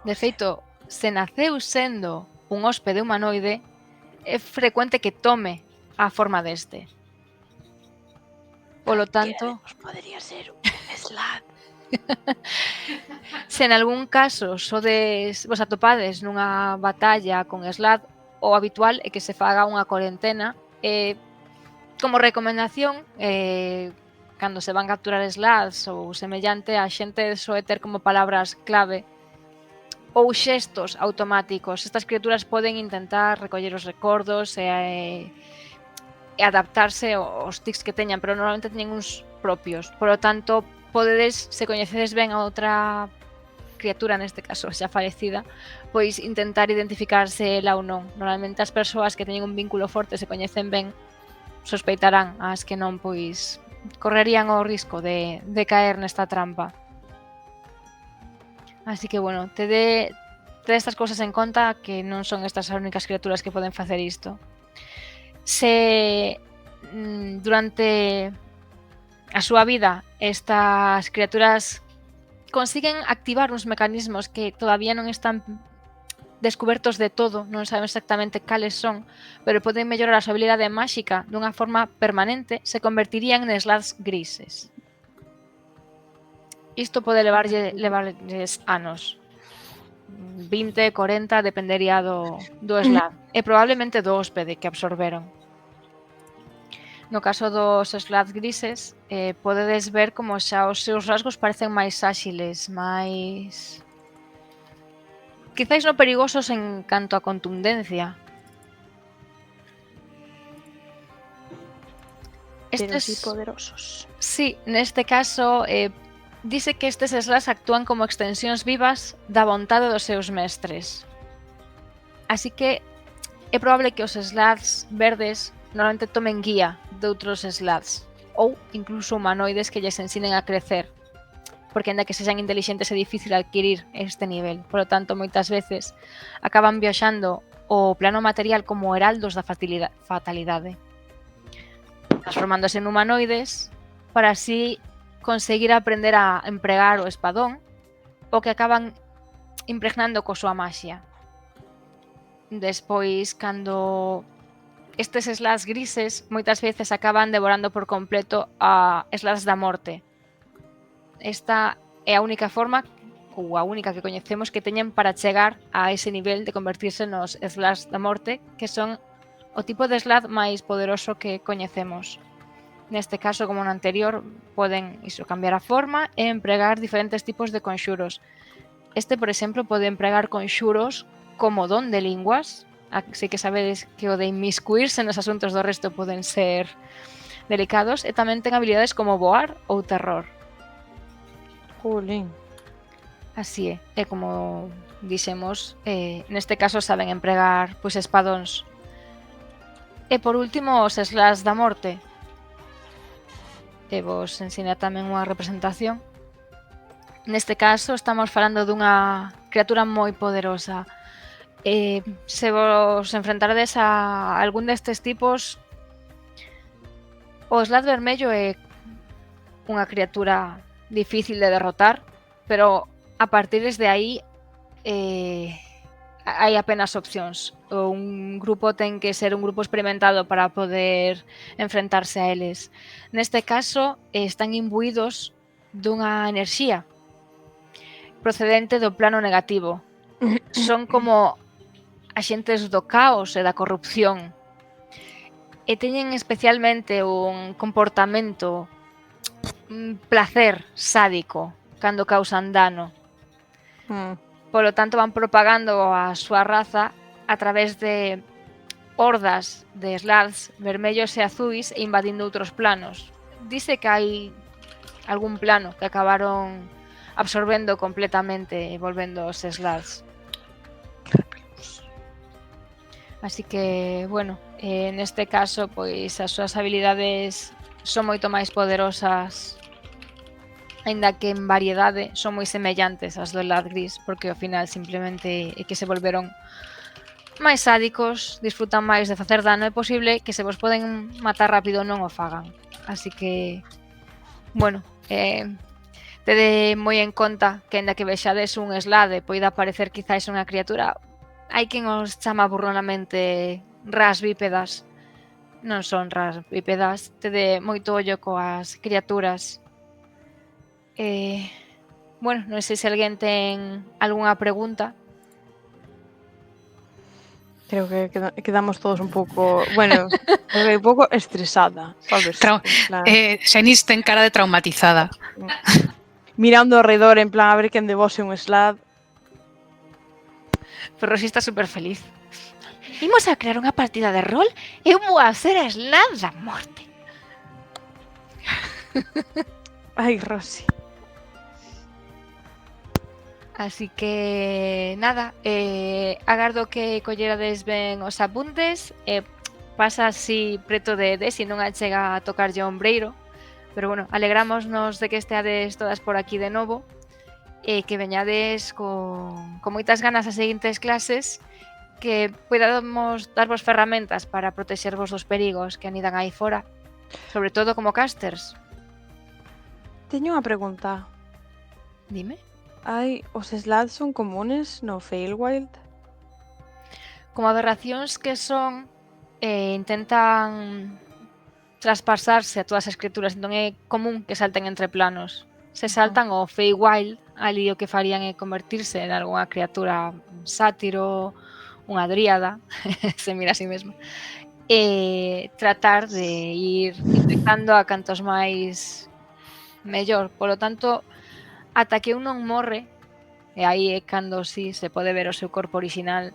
De feito, se naceu sendo un hóspede humanoide, é frecuente que tome a forma deste. Polo tanto, Podría ser un slad. se en algún caso vos atopades nunha batalla con Slad, o habitual é que se faga unha corentena. Como recomendación, cando se van capturar Slads ou semellante, a xente soe ter como palabras clave ou xestos automáticos. Estas criaturas poden intentar recoller os recordos e adaptarse aos tics que teñan, pero normalmente teñen uns propios. Por lo tanto, podedes, se coñecedes ben a outra criatura, neste caso xa falecida, pois intentar identificarse ela ou non. Normalmente as persoas que teñen un vínculo forte se coñecen ben, sospeitarán, as que non, pois correrían o risco de caer nesta trampa. Así que, bueno, tede estas cousas en conta, que non son estas as únicas criaturas que poden facer isto. Se durante a súa vida estas criaturas consiguen activar uns mecanismos que todavía non están descubertos de todo, non saben exactamente cales son, pero poden mellorar a súa habilidade máxica dunha forma permanente, se convertirían en slads grises. Isto pode levarlles anos. 20, 40, dependería do slad. E probablemente do hóspede que absorberon. No caso dos slads grises, podedes ver como xa os seus rasgos parecen máis áxiles, máis... quizáis non perigosos en canto a contundencia. Pero sí poderosos. Sí, neste caso, dice que estes slads actúan como extensións vivas da vontade dos seus mestres. Así que é probable que os slads verdes normalmente tomen guía de outros slads, ou incluso humanoides que lles ensinen a crecer, porque ainda que sexan intelixentes é difícil adquirir este nivel. Por lo tanto, moitas veces acaban viaxando o plano material como heraldos da fatalidade, transformándose en humanoides para así conseguir aprender a empregar o espadón, o que acaban impregnando co súa maxia. Despois, cando estes slads grises moitas veces acaban devorando por completo a slads da morte. Esta é a única forma, ou a única que coñecemos, que teñen para chegar a ese nivel de convertirse nos slads da morte, que son o tipo de slad máis poderoso que coñecemos. Neste caso, como no anterior, poden cambiar a forma e empregar diferentes tipos de conxuros. Este, por exemplo, pode empregar conxuros como don de linguas. Así que sabedes que o de inmiscuirse nos asuntos do resto poden ser delicados, e tamén ten habilidades como voar ou terror. Jolín. Así é como dixemos, neste caso saben empregar pois espadóns. E por último, os slads da morte. E vos ensina tamén unha representación. Neste caso estamos falando dunha criatura moi poderosa. Se vos enfrentardes a algún destes tipos, o slad vermello é unha criatura difícil de derrotar, pero a partir de aí hai apenas opcións. Un grupo ten que ser un grupo experimentado para poder enfrentarse a eles. Neste caso, están imbuídos dunha enerxía procedente do plano negativo. Son como axentes do caos e da corrupción, e teñen especialmente un comportamento, un placer sádico cando causan dano. Polo tanto, van propagando a súa raza a través de hordas de slads vermellos e azuis e invadindo outros planos. Dice que hai algún plano que acabaron absorbendo completamente e volvendo os slads. Así que, bueno, neste caso, pois as súas habilidades son moito máis poderosas, aínda que en variedade son moi semellantes ás do Slad gris, porque ao final simplemente é que se volveron máis sádicos, disfrutan máis de facer dano, é posible que se vos poden matar rápido non o fagan. Así que, bueno, tede moi en conta que aínda que vexades un Slade poida parecer quizáis unha criatura, hai quen os chama burlonamente ras bípedas. Non son ras bípedas, tede moito ollo coas criaturas. Bueno, non sei se alguén ten algunha pregunta. Creo que quedamos todos un pouco, bueno, un pouco estresada, sabes? En plan, Xenis ten cara de traumatizada. mirando ao redor en plan a ver quen de vos é un Slad. Ferrosi está super feliz. Imos a crear unha partida de rol e eu vou a ser a Slad da morte. Ai, Rosy. Así que, nada, agardo que collerades ben os apuntes, pasa así preto de Desi, non a chega a tocar o ombreiro, pero bueno, alegrámonos de que esteades todas por aquí de novo, e que veñades con moitas ganas as seguintes clases, que podamos darvos ferramentas para protexervos dos perigos que anidan aí fora, sobre todo como casters. Teño unha pregunta. Dime. Os Slads son comunes no Feywild? Como aberracións que son, intentan traspasarse a todas as criaturas, entón é común que salten entre planos. Se saltan ao Feywild, ali o que farían é convertirse en algunha criatura, un sátiro, unha dríada, se mira a sí mesma, e tratar de ir infectando a cantos máis mellor. Polo tanto, ata que un non morre, e aí é cando sí se pode ver o seu corpo orixinal,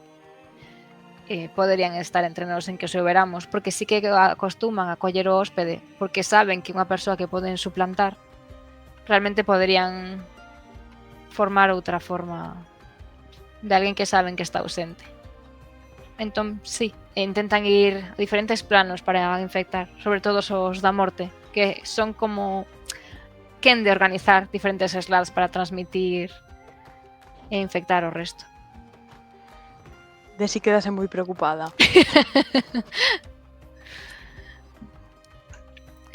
poderían estar entre nós en que o souberamos, porque sí que acostuman a coller o hóspede, porque saben que unha persoa que poden suplantar realmente poderían formar outra forma de alguén que saben que está ausente. Entón, sí, intentan ir a diferentes planos para infectar, sobre todo os da morte, que son como quen de organizar diferentes slads para transmitir e infectar o resto. Desi quedase moi preocupada.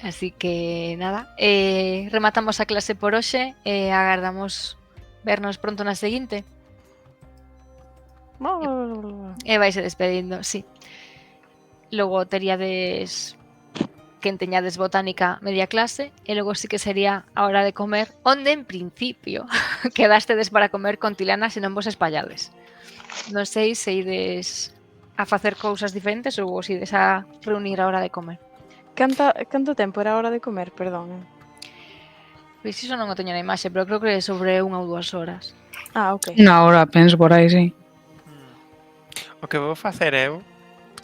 Así que, nada, rematamos a clase por hoxe e agardamos vernos pronto na seguinte. E vaise despedindo, sí. Logo teríades quen teñades botánica media clase e logo sí que sería a hora de comer, onde en principio quedastedes para comer con Tilana se non vos espallades. Non sei se ides a facer cousas diferentes ou vos ides a reunir a hora de comer. Canto tempo era a hora de comer, perdón? Pois iso non o teño na imaxe, pero creo que é sobre 1 ou 2 horas. Ah, ok. Unha hora, penso por aí, sí. O que vou facer eu,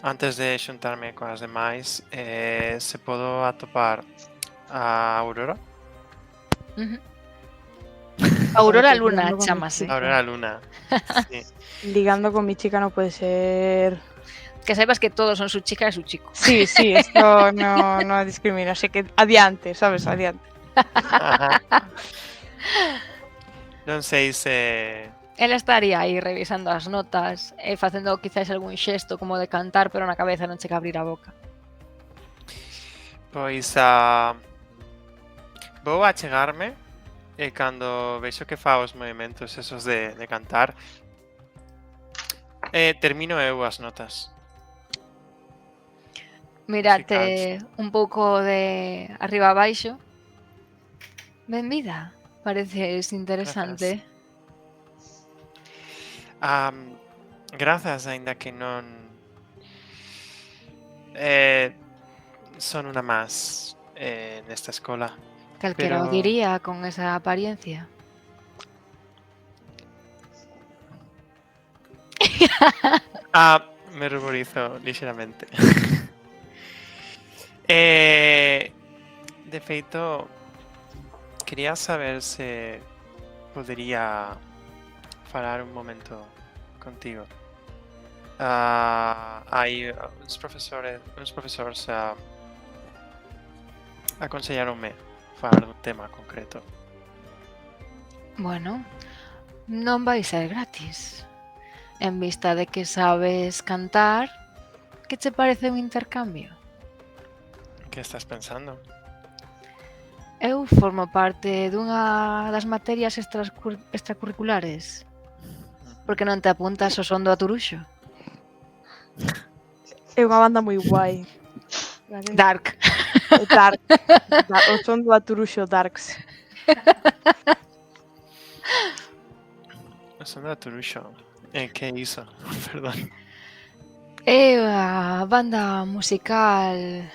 antes de xuntarme coas demais, se podo atopar a Aurora. Aurora Luna chamase. Aurora Luna. Sí. Ligando con mi chica no puede ser. Que sepas que todos son su chica e su chico. Sí, esto no discrimina, así que adiante, sabes, adiante. Non sei se... Ela estaría aí revisando as notas e facendo quizás algún xesto como de cantar, pero na cabeza non chega a abrir a boca. Pois vou achegarme e cando vexo que fa os movimentos esos de cantar, termino eu as notas. Mírate un pouco de arriba abaixo. Benvida, pareces interesante. Grazas, aínda que non son unha máis nesta escola. Calquera o pero- diría con esa apariencia. Me ruborizo lixeramente. De feito, quería saber se podería falar un momento contigo. Hai uns profesores aconsellaronme falar dun tema concreto. Bueno, non vai ser gratis. En vista de que sabes cantar, que che parece un intercambio? Que estás pensando? Eu formo parte dunha das materias extracurriculares. Por que non te apuntas ao son do Aturuxo? É unha banda moi guai. Dark. Dark. O son do Aturuxo Darks. O son do Aturuxo. Que é iso? Perdón. É a banda musical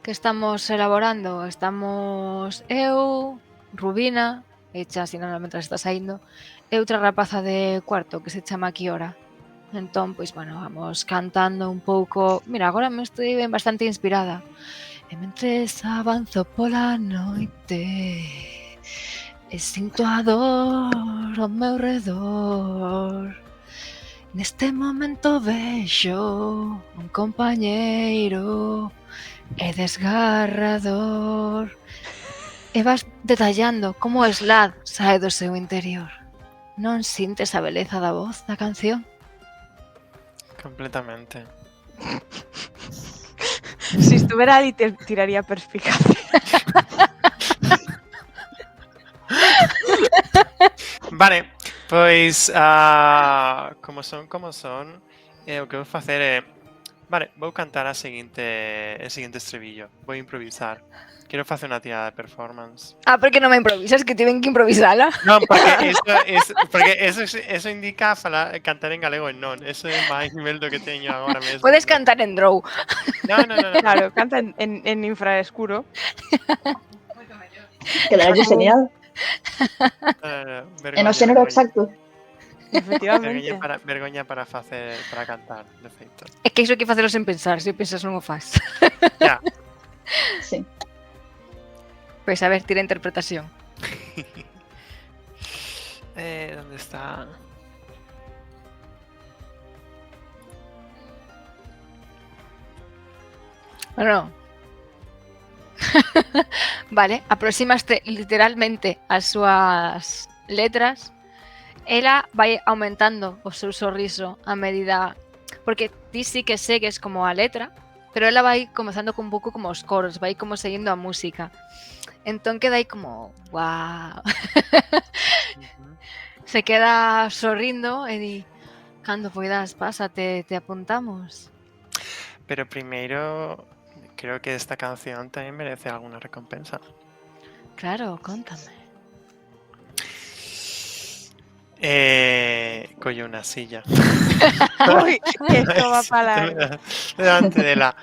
que estamos elaborando. Estamos eu, Rubina, e xa sinala mentras está saindo, e outra rapaza de cuarto que se chama Kiora. Entón, pois, bueno, vamos cantando un pouco. Mira, agora me estou ben bastante inspirada. E mentres avanzo pola noite e sinto a dor ao meu redor. Neste momento vexo un compañeiro e desgarrador. E vas detallando como o Slad sae do seu interior. Non sintes a beleza da voz da canción? Completamente. Si estuvera ali te tiraría perspicacia. Vale, pois como son, o que vou facer é vale, vou cantar o seguinte estribillo. Vou improvisar. Quero facer unha tirada de performance. Ah, por que non me improvisas? Que tiven que improvisala. Non, porque eso indica cantar en galego e non. Eso é máis nivel do que teño agora mesmo. Podes cantar en draw. No. Claro, canta en infraescuro. Quedaría genial. En o xénero exacto. Efectivamente. Vergoña para cantar, de feito. É que iso hai que facelo sen pensar, se pensas non o faz. Ya. Sí. Pois a ver, tira interpretación. ¿Dónde está? Bueno. Vale, aproximaste literalmente as súas letras. Ela vai aumentando o seu sorriso a medida... Porque ti sí que segues como a letra, pero ela vai comezando con un pouco como os coros, vai como seguindo a música. Entón queda aí como... Wow. Se queda sorrindo e di... Cando poidas, pásate, te apuntamos. Pero primeiro, creo que esta canción tamén merece alguna recompensa. Claro, contame. Collo una silla. Uy, esto va para largo. Delante de la...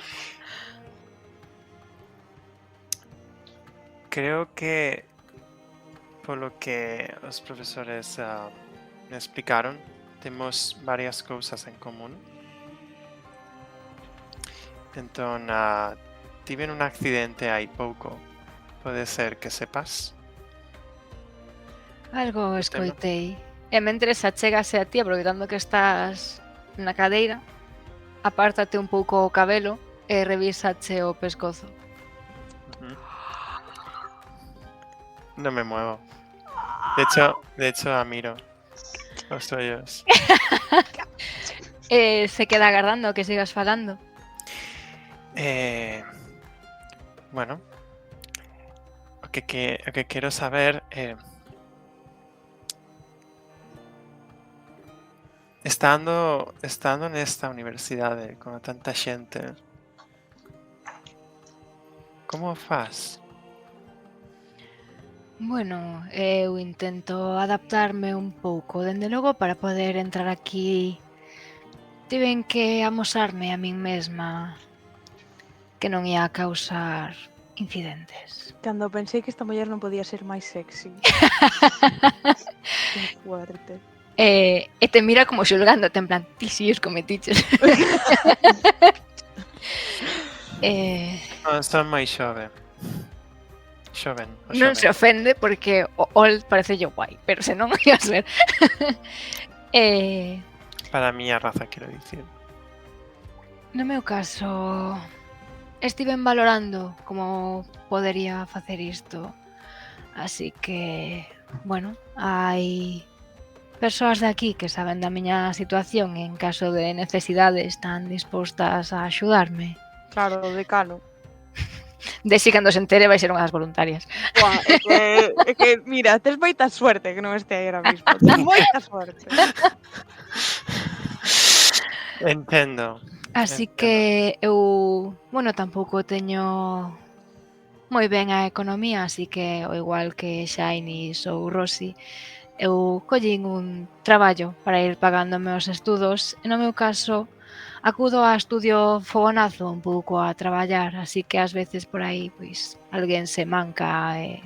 Creo que por lo que os profesores me explicaron, tenemos varias cosas en común. Entonces, tuve un accidente hai pouco. Pode ser que sepas. Algo escoitei. E mentres achégase a ti, aproveitando que estás na cadeira, apártate un pouco o cabelo e revísache o pescozo. No me muevo. De hecho admiro os ollos. Se queda agardando que sigas falando. Bueno, o que quero saber é estando nesta universidade con tanta xente, como faz? Bueno, eu intento adaptarme un pouco, dende logo, para poder entrar aquí. Tiven que amosarme a min mesma que non ia causar incidentes. Cando pensei que esta muller non podía ser máis sexy. Que fuerte. E te mira como xulgándote, en plan, ti si os cometiches. Non, son moi xoven. Non se ofende porque o Ol parece yo guai, pero se non ia ser. Para a miña raza, quero dicir. No meu caso, estiven valorando como podería facer isto. Así que, bueno, hai persoas de aquí que saben da miña situación e en caso de necesidade están dispostas a axudarme. Claro, o decano. Desi, cando se entere, vai ser unhas voluntarias. Buah, é que, mira, tes moita suerte que non este aí ahora mismo. Tes moita suerte. Entendo. Así Entendo. que eu, bueno, tampouco teño moi ben a economía, así que ao igual que Shainis ou Rosy, eu collín un traballo para ir pagándome os estudos e no meu caso acudo a estudio fogonazo un pouco a traballar, así que ás veces por aí pois alguén se manca e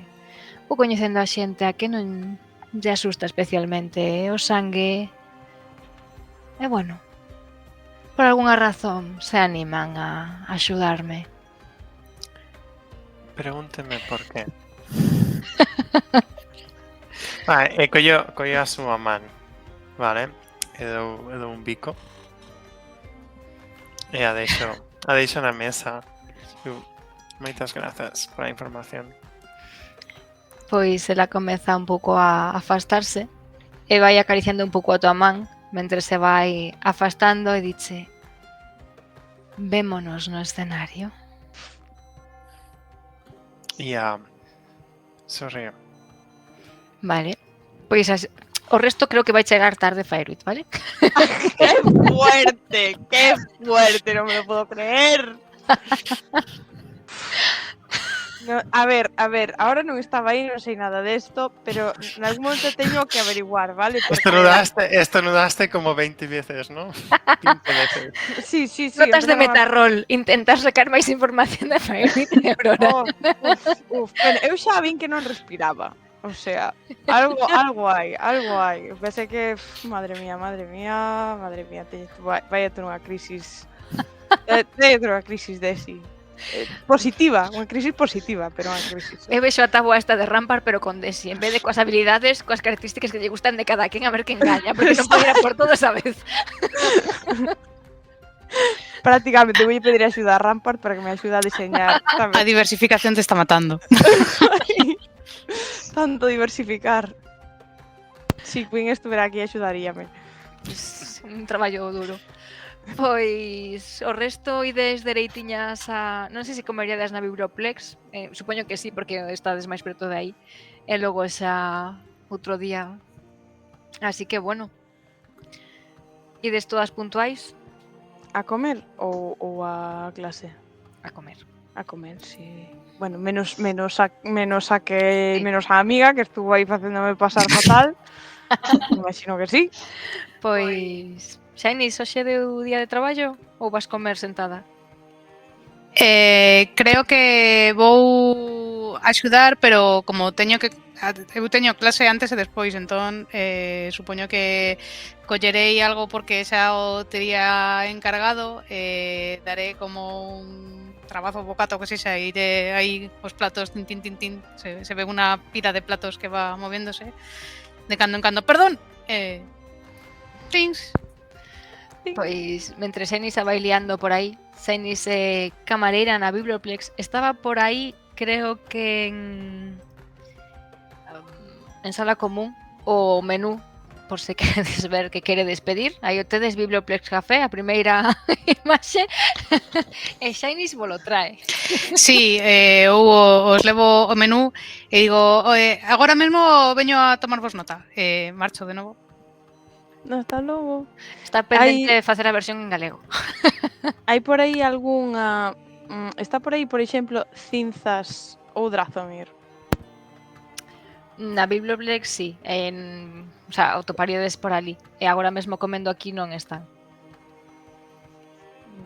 vou coñecendo a xente a que non lle asusta especialmente o sangue e bueno, por algunha razón se animan a axudarme. Pregúnteme por qué. Collo a súa man, vale? E dou un bico. E a deixo na mesa. Moitas grazas pola información. Pois ela comeza un pouco a afastarse e vai acariciando un pouco a tua man mentre se vai afastando e dice: vémonos no escenario. E sorrío. Vale. Pois o resto creo que vai chegar tarde Fairuit, vale? ¡Qué fuerte! No me lo puedo creer. No, a ver, ahora non estaba aí, non sei nada desto, pero en algún momento teño que averiguar, ¿vale? Porque... Estornudaste como 20 veces, ¿no? 15 veces. Sí. Notas de empezaron a- metarrol, intentar sacar máis información de Fairuit e Aurora. Bueno, eu xa vin que non respiraba. O sea, algo hai. Pensei que, madre mía, vai a ter unha crisis. Vai a ter unha crisis desi. Positiva, unha crisis positiva, pero unha crisis. Eu vexo a táboa esta de Rampart, pero con Desi. En vez de coas habilidades, coas características que lle gustan de cada quen, a ver quen gaña, porque non pode ir a por todos a vez. Prácticamente vou pedir axuda a Rampart para que me axude a diseñar, A sabes? diversificación te está matando. Tanto diversificar. Si Queen estuvera aquí axudaríame. Pois, un traballo duro. Pois o resto ides dereitiñas a... Non sei se comeríades na Biblioplex, supoño que sí, porque estades máis preto de aí. E logo xa outro día. Así que, bueno. Ides todas puntuais A comer ou a clase? a comer. A comer, sí. Bueno, menos a amiga que estuvo aí facéndome pasar fatal. Imagino que sí. Pois... Shainis, hoxe deu día de traballo ou vas comer sentada? Creo que vou axudar, pero como eu teño clase antes e despois, entón supoño que collerei algo porque xa o tería encargado, daré como un trabazo bocato que sexa, iré aí os platos tin, se ve unha pila de platos que va movéndose de cando en cando, perdón, tins. Pois, mentre Shainis a vai liando por aí, Shainis camareira na Biblioplex, estaba por aí, creo que en sala común, o menú, por se queredes ver que queredes pedir. Aí o tedes Biblioplex Café, a primeira imaxe, e Shainis volo trae. Sí, eu os levo o menú e digo, agora mesmo veño a tomarvos nota. Marcho de novo. Hasta logo. Está pendente de facer a versión en galego. Hai por aí algunha... está por aí, por exemplo, Cinzas ou Drazomir? Na Biblioplex, sí. O sea, o toparíades por ali. E agora mesmo comendo aquí non están.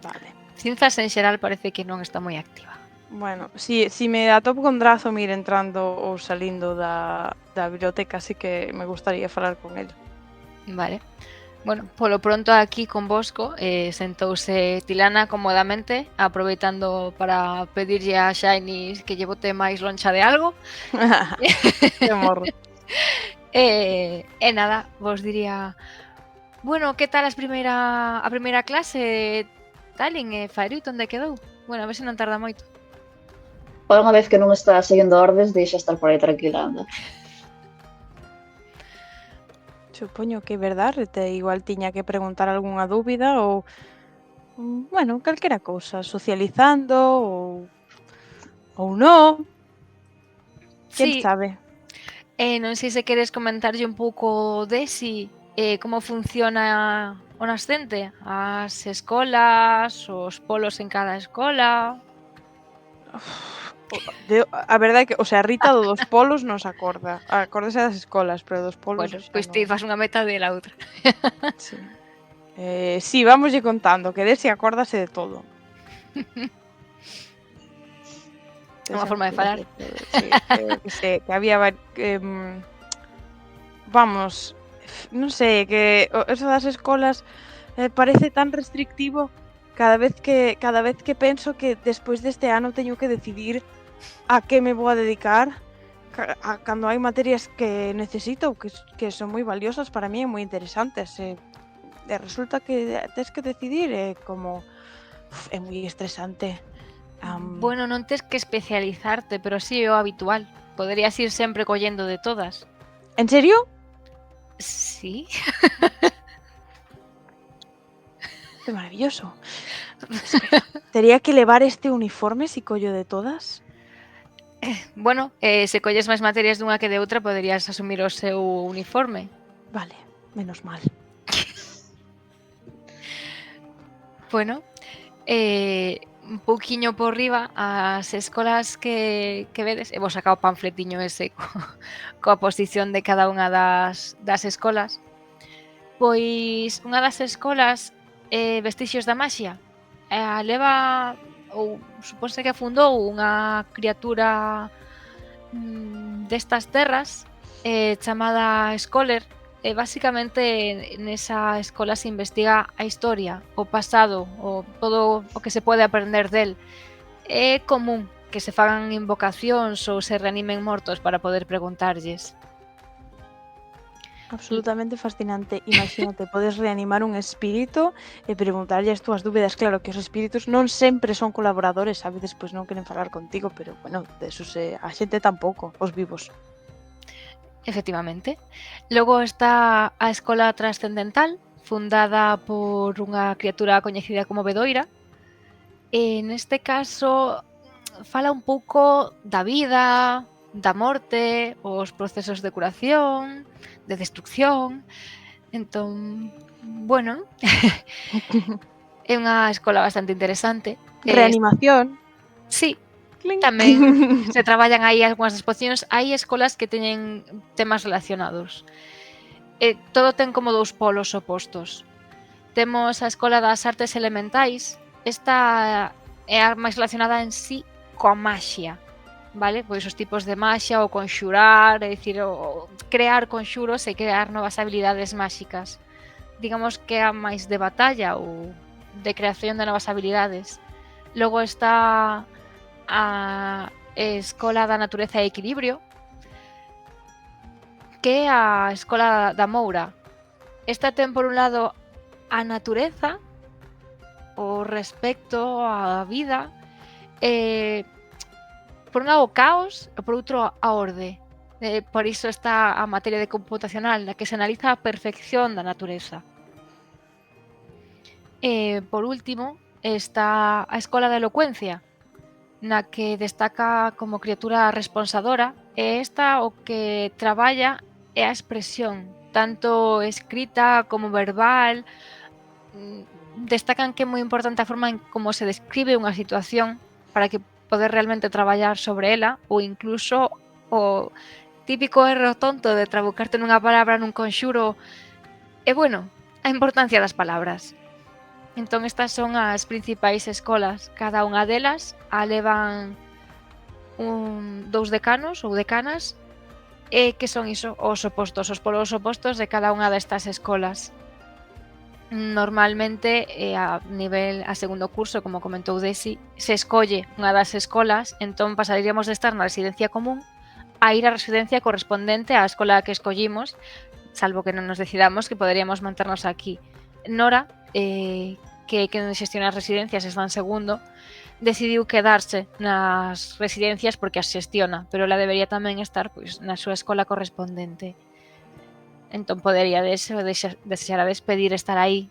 Vale. Cinzas en xeral parece que non está moi activa. Bueno, si me atopo con Drazomir entrando ou salindo da biblioteca, así que me gustaría falar con el. Vale. Bueno, polo pronto aquí con Bosco sentouse Tilana cómodamente, aproveitando para pedirlle a Shainis que lle bote máis loncha de algo. Que morro. E nada, vos diría... Bueno, que tal a primeira clase, Talin e Fairuit, onde quedou? Bueno, a ver se non tarda moito. Para unha vez que non está seguindo ordes, deixa estar por aí tranquila, anda. Supoño que é verdade, te igual tiña que preguntar algunha dúbida ou bueno, calquera cousa, socializando ou non, quen Sí, sabe. non sei se queres comentarlle un pouco desi, como funciona o nascente, as escolas, os polos en cada escola. A verdade é que, o sea, Rita dos polos non se acorda. Acórdase das escolas, pero dos polos Bueno, xa pois ti non. fas unha meta de la outra. Sí. Sí, vámoslle contando, que Desi acórdase de todo. É unha forma de falar. Sí, que sei, que había vamos, non sei, que eso das escolas parece tan restrictivo cada vez que penso que despois deste ano teño que decidir a que me vou a dedicar cando hai materias que necesito que son moi valiosas para mí e moi interesantes e resulta que tes que decidir como é moi estresante. Bueno, non tes que especializarte, pero sí é o habitual. Poderías ir sempre collendo de todas. En serio? Sí. É maravilloso. Espera, tería que levar este uniforme si collo de todas? Bueno, se colles máis materias dunha que de outra, poderías asumir o seu uniforme. Vale, menos mal. Bueno, un pouquiño por riba, as escolas que vedes, e vos saca o panfletiño ese coa posición de cada unha das escolas. Pois unha das escolas Vestixios da Maxia leva ou supónse que afundou unha criatura destas terras chamada Scholar e basicamente nesa escola se investiga a historia, o pasado, todo o que se pode aprender del. É común que se fagan invocacións ou se reanimen mortos para poder preguntarlles. Absolutamente fascinante. Imagínate, podes reanimar un espírito e preguntarlle as túas dúbidas. Claro que os espíritus non sempre son colaboradores, a veces pois non queren falar contigo, pero bueno, de eso a xente tampouco, os vivos. Efectivamente. Logo está a Escola Trascendental, fundada por unha criatura coñecida como Bedoira. E neste caso fala un pouco da vida, da morte, os procesos de curación, de destrucción. Entón, bueno, é unha escola bastante interesante. Reanimación. Sí, Cling. tamén se traballan aí algunhas exposicións. Hai escolas que teñen temas relacionados. Todo ten como dous polos opostos. Temos a Escola das Artes Elementais. Esta é a máis relacionada en sí coa maxia, vale? Pois os tipos de maxia, o conxurar, é dicir, o crear conxuros e crear novas habilidades máxicas. Digamos que é a máis de batalla ou de creación de novas habilidades. Logo está a Escola da Natureza e Equilibrio, que é a Escola da Moura. Esta ten por un lado a natureza, o respecto á vida, por un lado o caos e por outro a orde. Por iso está a materia de computacional, na que se analiza a perfección da natureza. Por último, está a Escola da Elocuencia, na que destaca como criatura responsadora, e esta o que traballa é a expresión, tanto escrita como verbal. Destacan que é moi importante a forma en como se describe unha situación para que poder realmente traballar sobre ela, ou incluso o típico erro tonto de trabucarte nunha palabra nun conxuro. E bueno, a importancia das palabras. Entón estas son as principais escolas. Cada unha delas levan dous decanos ou decanas, que son iso, os opostos, os polos opostos de cada unha destas escolas. Normalmente a segundo curso, como comentou Desi, se escolle unha das escolas, entón pasaríamos de estar na residencia común a ir á residencia correspondente á escola que escollimos, salvo que non nos decidamos que poderíamos manternos aquí. Nora que quen xestiona as residencias está en segundo, decidiu quedarse nas residencias porque as xestiona, pero ela debería tamén estar pois, na súa escola correspondente. Entón podería desexarades pedir estar aí.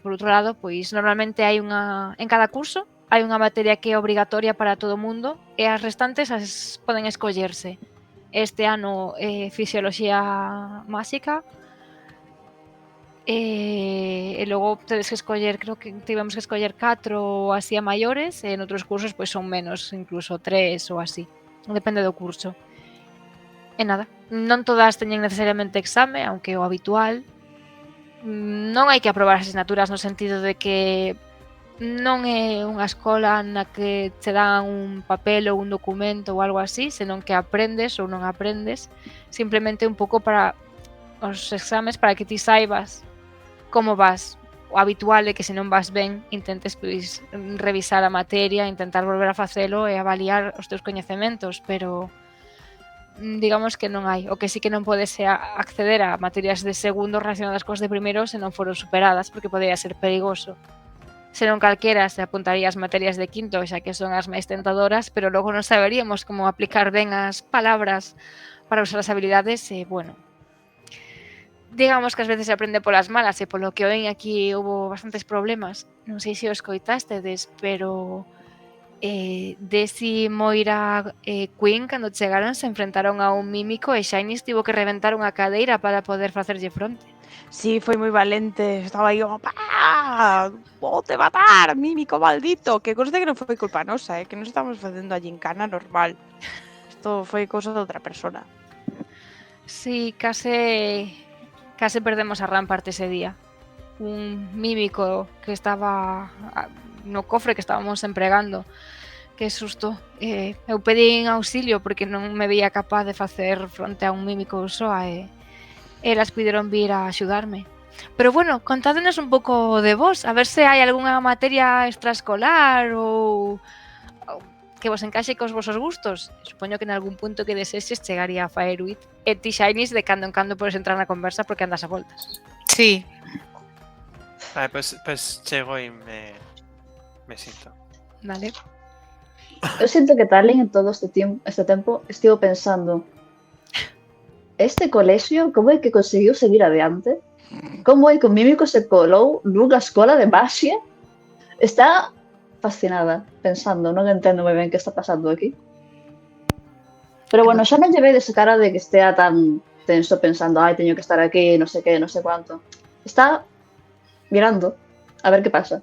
Por outro lado, pois normalmente hai en cada curso hai unha materia que é obrigatoria para todo o mundo e as restantes as poden escollerse. Este ano fisioloxía máxica, e logo tedes que escoller, creo que tivemos que escoller 4 ou así a maiores, e en outros cursos pois son menos, incluso 3 ou así, depende do curso. E nada, non todas teñen necesariamente exame, aunque o habitual. Non hai que aprobar as asignaturas no sentido de que non é unha escola na que te dan un papel ou un documento ou algo así, senón que aprendes ou non aprendes, simplemente un pouco para os exames, para que ti saibas como vas. O habitual é que se non vas ben intentes pois, revisar a materia, intentar volver a facelo e avaliar os teus coñecementos, pero digamos que non hai. O que sí que non podes é acceder a materias de segundo relacionadas cos de primeiro se non foron superadas, porque podría ser perigoso. Senón calquera se apuntaría as materias de quinto, xa que son as máis tentadoras, pero logo non saberíamos como aplicar ben as palabras para usar as habilidades e, bueno, digamos que ás veces se aprende polas malas e polo que oín aquí houve bastantes problemas. Non sei se o escoitástedes, pero Desi, Moira e Queen cando chegaron se enfrentaron a un mímico e Shiny tivo que reventar unha cadeira para poder facerlle fronte. Sí, foi moi valente. Estaba aí, pá, vou te matar, mímico maldito. Que conste que non foi culpa nosa, que nos estamos facendo a gincana normal. Isto foi cousa de outra persona. Sí, case perdemos a Rampart ese día. Un mímico que estaba no cofre que estábamos empregando. Que susto. Eu pedín auxilio porque non me veía capaz de facer fronte a un mímico soa e elas puderon vir a axudarme. Pero bueno, contádenos un pouco de vos, a ver se hai algunha materia extraescolar ou que vos encaixe cos vosos gustos. Supoño que en algún punto que desexes chegaría a Fireweed. E ti, Shinies, de cando en cando podes entrar na conversa porque andas a voltas. Sí, Vale, pues chego y me siento. Vale. Eu sinto que Talin en todo este tempo estivo pensando este colexio, como é que conseguiu seguir adiante? Como é que o mímico se colou nunha escola de maxia? Está fascinada, pensando, non entendo moi ben que está pasando aquí. Pero bueno, xa non lle vedes esa cara de que estea tan tenso pensando, ai, teño que estar aquí, non sei que, non sei cuánto. Está mirando a ver que pasa.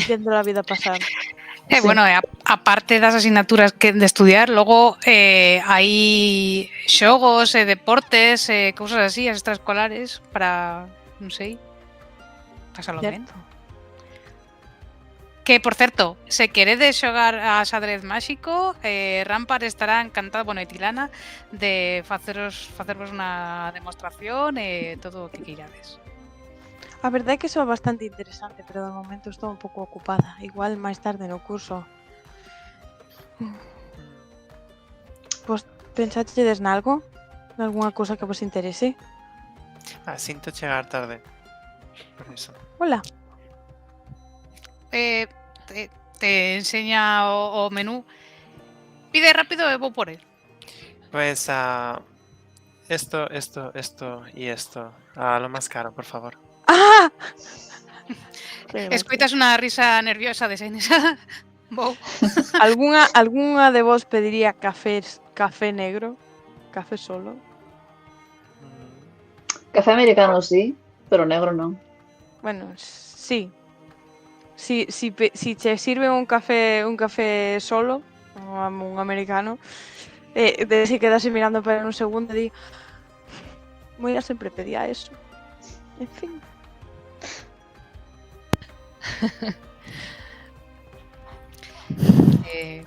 Viendo a vida pasar. Sí. Bueno, aparte das asignaturas de estudiar, logo hai xogos, deportes, cousas así, extraescolares para, non sei, pasalo ben. Que, por certo, se queredes xogar a xadrez máxico, Rampart estará encantada, bueno, e Tilana, de facervos unha demostración e todo o que queirades. A verdade é que eso é bastante interesante, pero de momento estou un pouco ocupada. Igual máis tarde no curso. Vos pensachedes nalgo? Nalgúna cousa que vos interese? Sinto chegar tarde. Por eso. Hola. Te enseña o menú. Pide rápido e vou por él. Pues esto y esto. Lo más caro, por favor. ¡Ah! Escoitas unha risa nerviosa de Sainesa. Vou. Algunha de vos pediría café negro? Café solo? Café americano sí, pero negro non. Bueno, sí. Si che sirven un café solo, un americano, de si quedase mirando para un segundo e di Moira sempre pedía eso. En fin.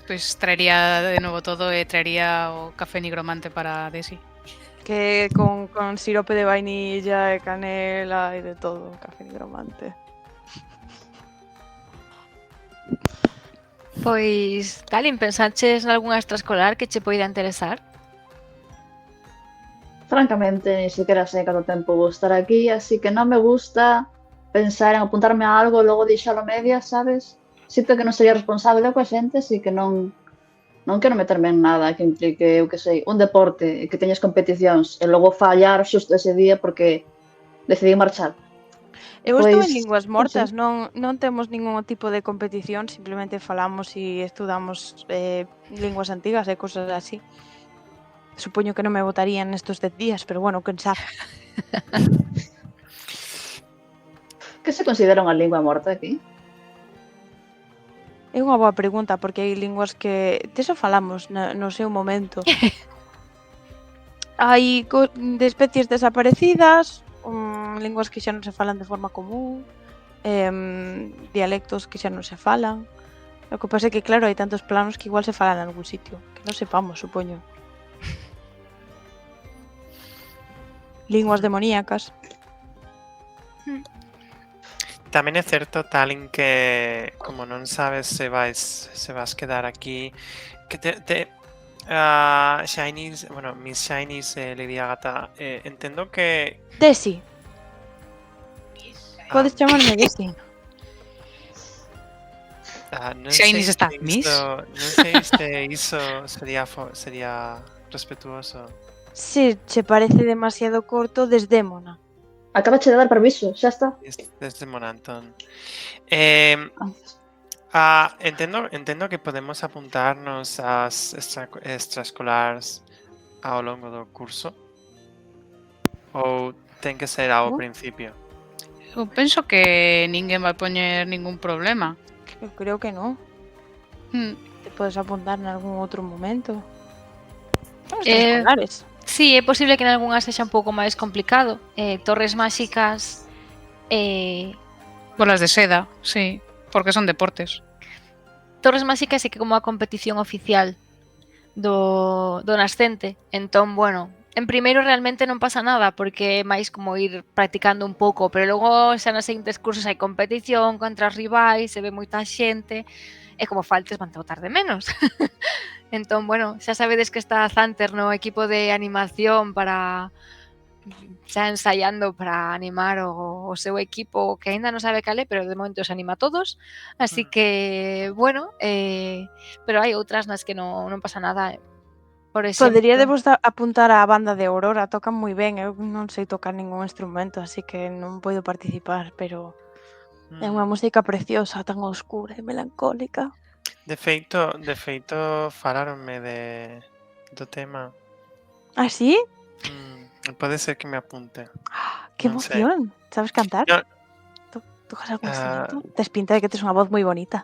Pues traería de novo todo e traería o café nigromante para Desi. Que con sirope de vainilla e canela e de todo, café nigromante. Pois, Talin, pensaches nalgúna extraescolar que che poida interesar? Francamente, ni siquiera sei canto tempo vou estar aquí, así que non me gusta pensar en apuntarme a algo e logo deixalo a medias, sabes? Sinto que non sería responsable coa xente, así que non quero meterme en nada que implique, eu que sei, un deporte e que teñas competicións e logo fallar xusto ese día porque decidí marchar. Eu estou en Pois, linguas non sei. mortas, non temos ningún tipo de competición, simplemente falamos e estudamos linguas antigas e cosas así. Supoño que non me votarían nestos 10 días, pero bueno, quen sabe. Que se considera unha lingua morta aquí? É unha boa pregunta, porque hai linguas que... Deso falamos no seu momento. Hai de especies desaparecidas, linguas que xa non se falan de forma común, dialectos que xa non se falan. O que pasa é que, claro, hai tantos planos que igual se falan en algún sitio, que non sepamos, supoño. Linguas demoníacas. Tamén é certo, Talin, que como non sabes se vas quedar aquí, que Shinies, bueno, Miss Shinies, Lady Agatha, entendo que... Desi, podes chamarme Desi. non Shinies sei está, se Miss? non sei se iso sería respetuoso. Se che parece demasiado corto, desdémona. Acabache de dar permiso, xa está. Desde Monantón. Ah, Entendo que podemos apuntarnos ás extraescolares ao longo do curso? Ou ten que ser ao Oh. principio? Eu penso que ninguén vai poñer ningún problema. Eu creo que non. Mm. Te podes apuntar en algún outro momento. Son Eh, extraescolares. Sí, é posible que en algunhas sexa un pouco máis complicado. Torres máxicas... Bolas de seda, sí, porque son deportes. Torres máxicas é que como a competición oficial do nascente. Entón, bueno, en primeiro realmente non pasa nada porque é máis como ir practicando un pouco, pero logo xa nos seguintes cursos hai competición contra os rivais, se ve moita xente e como faltes van a botar de menos. Entón, bueno, xa sabedes que está Zanter no equipo de animación para xa ensaiando para animar o seu equipo que aínda non sabe cal é, pero de momento os anima a todos. Así que, bueno, pero hai outras nas que non pasa nada. Por exemplo, Poderíadevos apuntar á banda de Aurora, tocan moi ben. Eu non sei tocar ningún instrumento, así que non podo participar, pero é unha música preciosa, tan oscura e melancólica. De feito falaronme do tema. Ah, sí? Pode ser que me apunte. Que Non sei. emoción. Sabes cantar? No. Tocas algún instrumento? Tes pinta de que tes unha voz moi bonita.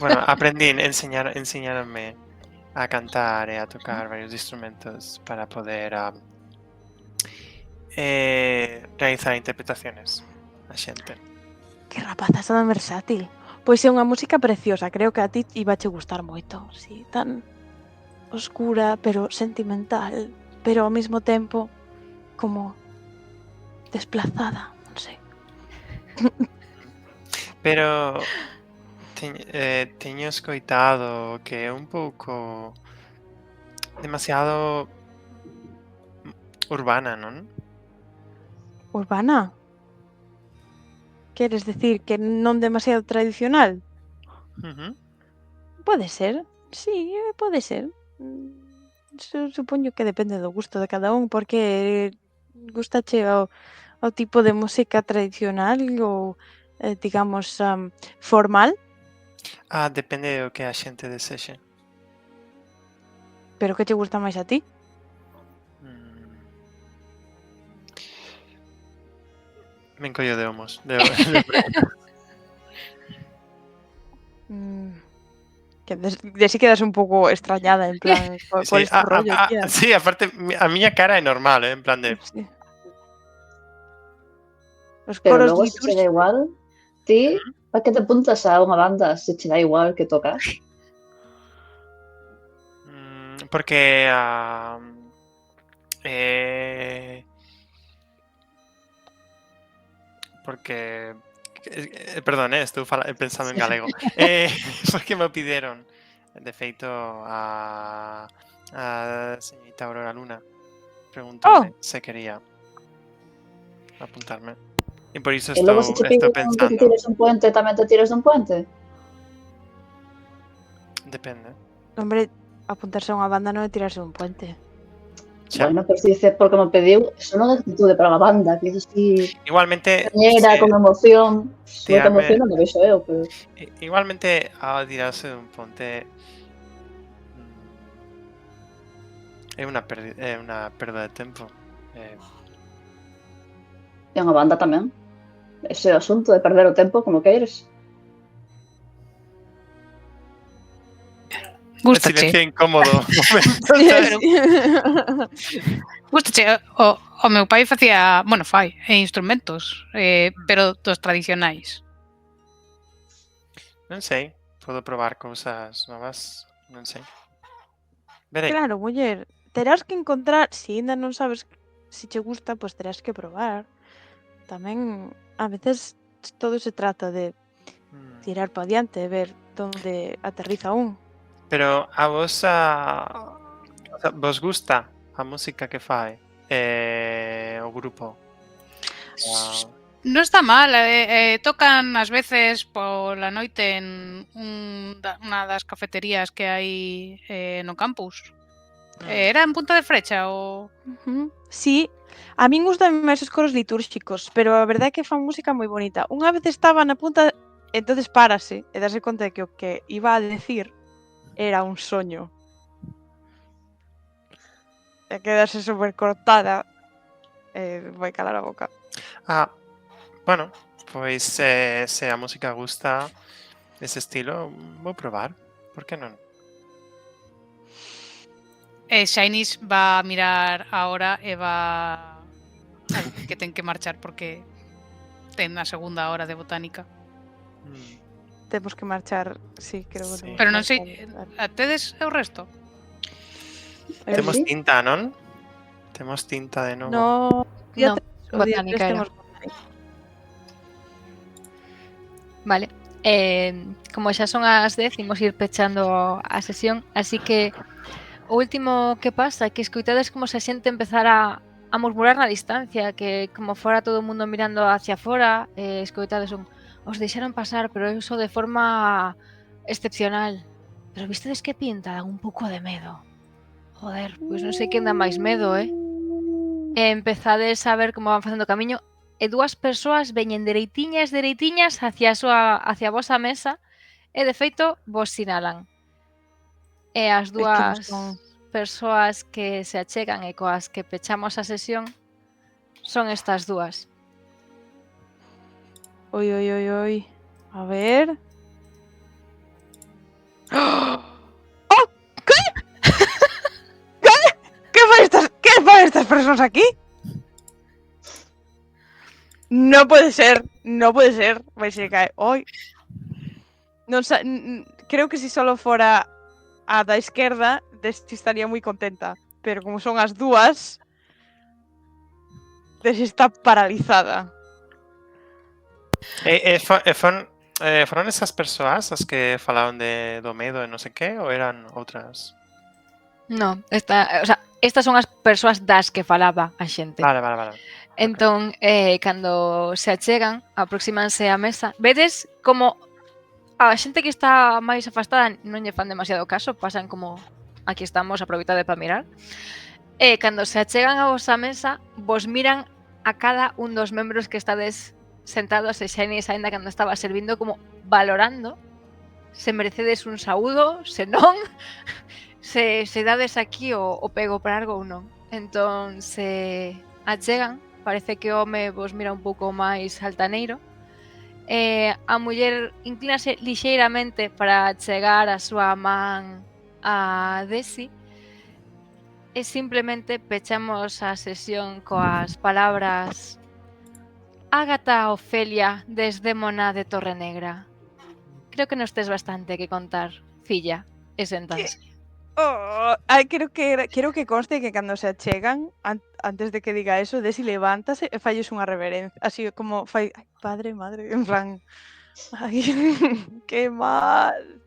Bueno, aprendín, enseñaronme a cantar e a tocar varios instrumentos para poder realizar interpretaciones a xente. Que rapaza tan versátil. Pois é unha música preciosa, creo que a ti iba che gustar moito. Sí, tan oscura, pero sentimental, pero ao mesmo tempo como desplazada, non sei. Pero teño escoitado que é un pouco demasiado urbana, non? Urbana? Queres decir que non demasiado tradicional? Pode ser, sí, pode ser. Supoño que depende do gusto de cada un, porque gustache o tipo de música tradicional ou, digamos, formal, Depende do que a xente desexe. pero que che gusta máis a ti? Me encollo de homos. Que de si quedas un pouco extrañada, en plan, cual es tu rollo, tía? Sí, aparte, a miña cara é normal, en plan de... Sí. Os Pero coros logo se che da igual, ti, para que te apuntas a unha banda se che da igual que tocar? Porque perdón, estou pensando en galego. Porque me pidieron, de feito, a señorita Aurora Luna preguntoume se quería. apuntarme. Y por iso E logo se che estou piden que te pensando. tires un puente, tamén te tires dun puente? Depende. Hombre, apuntarse a unha banda non é tirarse un puente. Xa. Bueno, pero si dice porque me pediu, eso non é actitude para a banda, que dices ti Igualmente, cañera, con emoción, moita tirarme, emoción non me vexo eu, pero igualmente a tirarse dun ponte é unha perda de tempo. é unha banda tamén. Ese é o asunto de perder o tempo como queires. Gústache. Silencio incómodo. Gústache. O meu pai facía, bueno, fai instrumentos, pero dos tradicionais. Non sei, podo probar cousas novas, non sei. Verei. Claro, muller, terás que encontrar, se ainda non sabes se che gusta, pois terás que probar. Tamén, a veces, todo se trata de tirar para diante e ver onde aterriza un. Pero a vos o sea, vos gusta a música que fai o grupo? Non está mal, tocan ás veces pola noite en unha das cafeterías que hai no campus. Era en Punta de Frecha o... Sí, a min gustan máis os coros litúrxicos, pero a verdade é que fan música moi bonita. Unha vez estaba na punta, entonces párase e darse conta de que o que iba a decir era un soño. E quedarse super cortada e vai calar a boca. Bueno, pois se a música gusta ese estilo, vou probar. Por que non? Shainis va a mirar a hora e va a decir que ten que marchar porque ten a segunda hora de botánica. Temos que marchar, sí, creo que Sí. Pero non sei, a tedes o resto? Temos sí. tinta, non? Temos tinta de novo. No, No, botánica era. temos botánica. Vale. Como xa son as 10, imos ir pechando a sesión, así que o último que pasa é que escoitades como se a xente empezara a murmurar na distancia, que como fora todo o mundo mirando hacia fora, escoitades os deixaron pasar, pero iso de forma excepcional. Pero vistedes que pinta? Dan un pouco de medo. Joder, pois non sei quen dá máis medo, E empezades a ver como van facendo camiño e dúas persoas veñen dereitiñas hacia a vosa mesa e de feito vos sinalan. E as dúas persoas que se achegan e coas que pechamos a sesión son estas dúas. Oi. A ver. ¡Oh! ¿Qué? ¿Qué van estas personas aquí? No puede ser. Vai ser caer. Oi. Non creo que se solo fora a da esquerda, estaría moi contenta. Pero como son as dúas, está paralizada. Foron esas persoas as que falaron do medo e non sei que, ou eran outras? No, estas son as persoas das que falaba a xente. Vale. Entón, cando se achegan, aproxímanse á mesa, vedes como a xente que está máis afastada non lle fan demasiado caso, pasan como aquí estamos, aproveitade para mirar. E cando se achegan a vosa mesa, vos miran a cada un dos membros que estades sentados e Shainis aínda cando estaba servindo como valorando se merecedes un saúdo, se non, se dades aquí o pego para algo ou non. Entón se achegan, parece que o home vos mira un pouco máis altaneiro. A muller inclínase lixeiramente para chegar a súa man a Desi e simplemente pechamos a sesión coas palabras Ágata Ofelia, desdémona de Torrenegra. Creo que nos tes bastante que contar, filla, e sentanse. Quero que conste que cando se achegan, antes de que diga eso, Desi levántase e falles unha reverencia. Así como fai, ai, padre, madre, en plan, ai, que mal.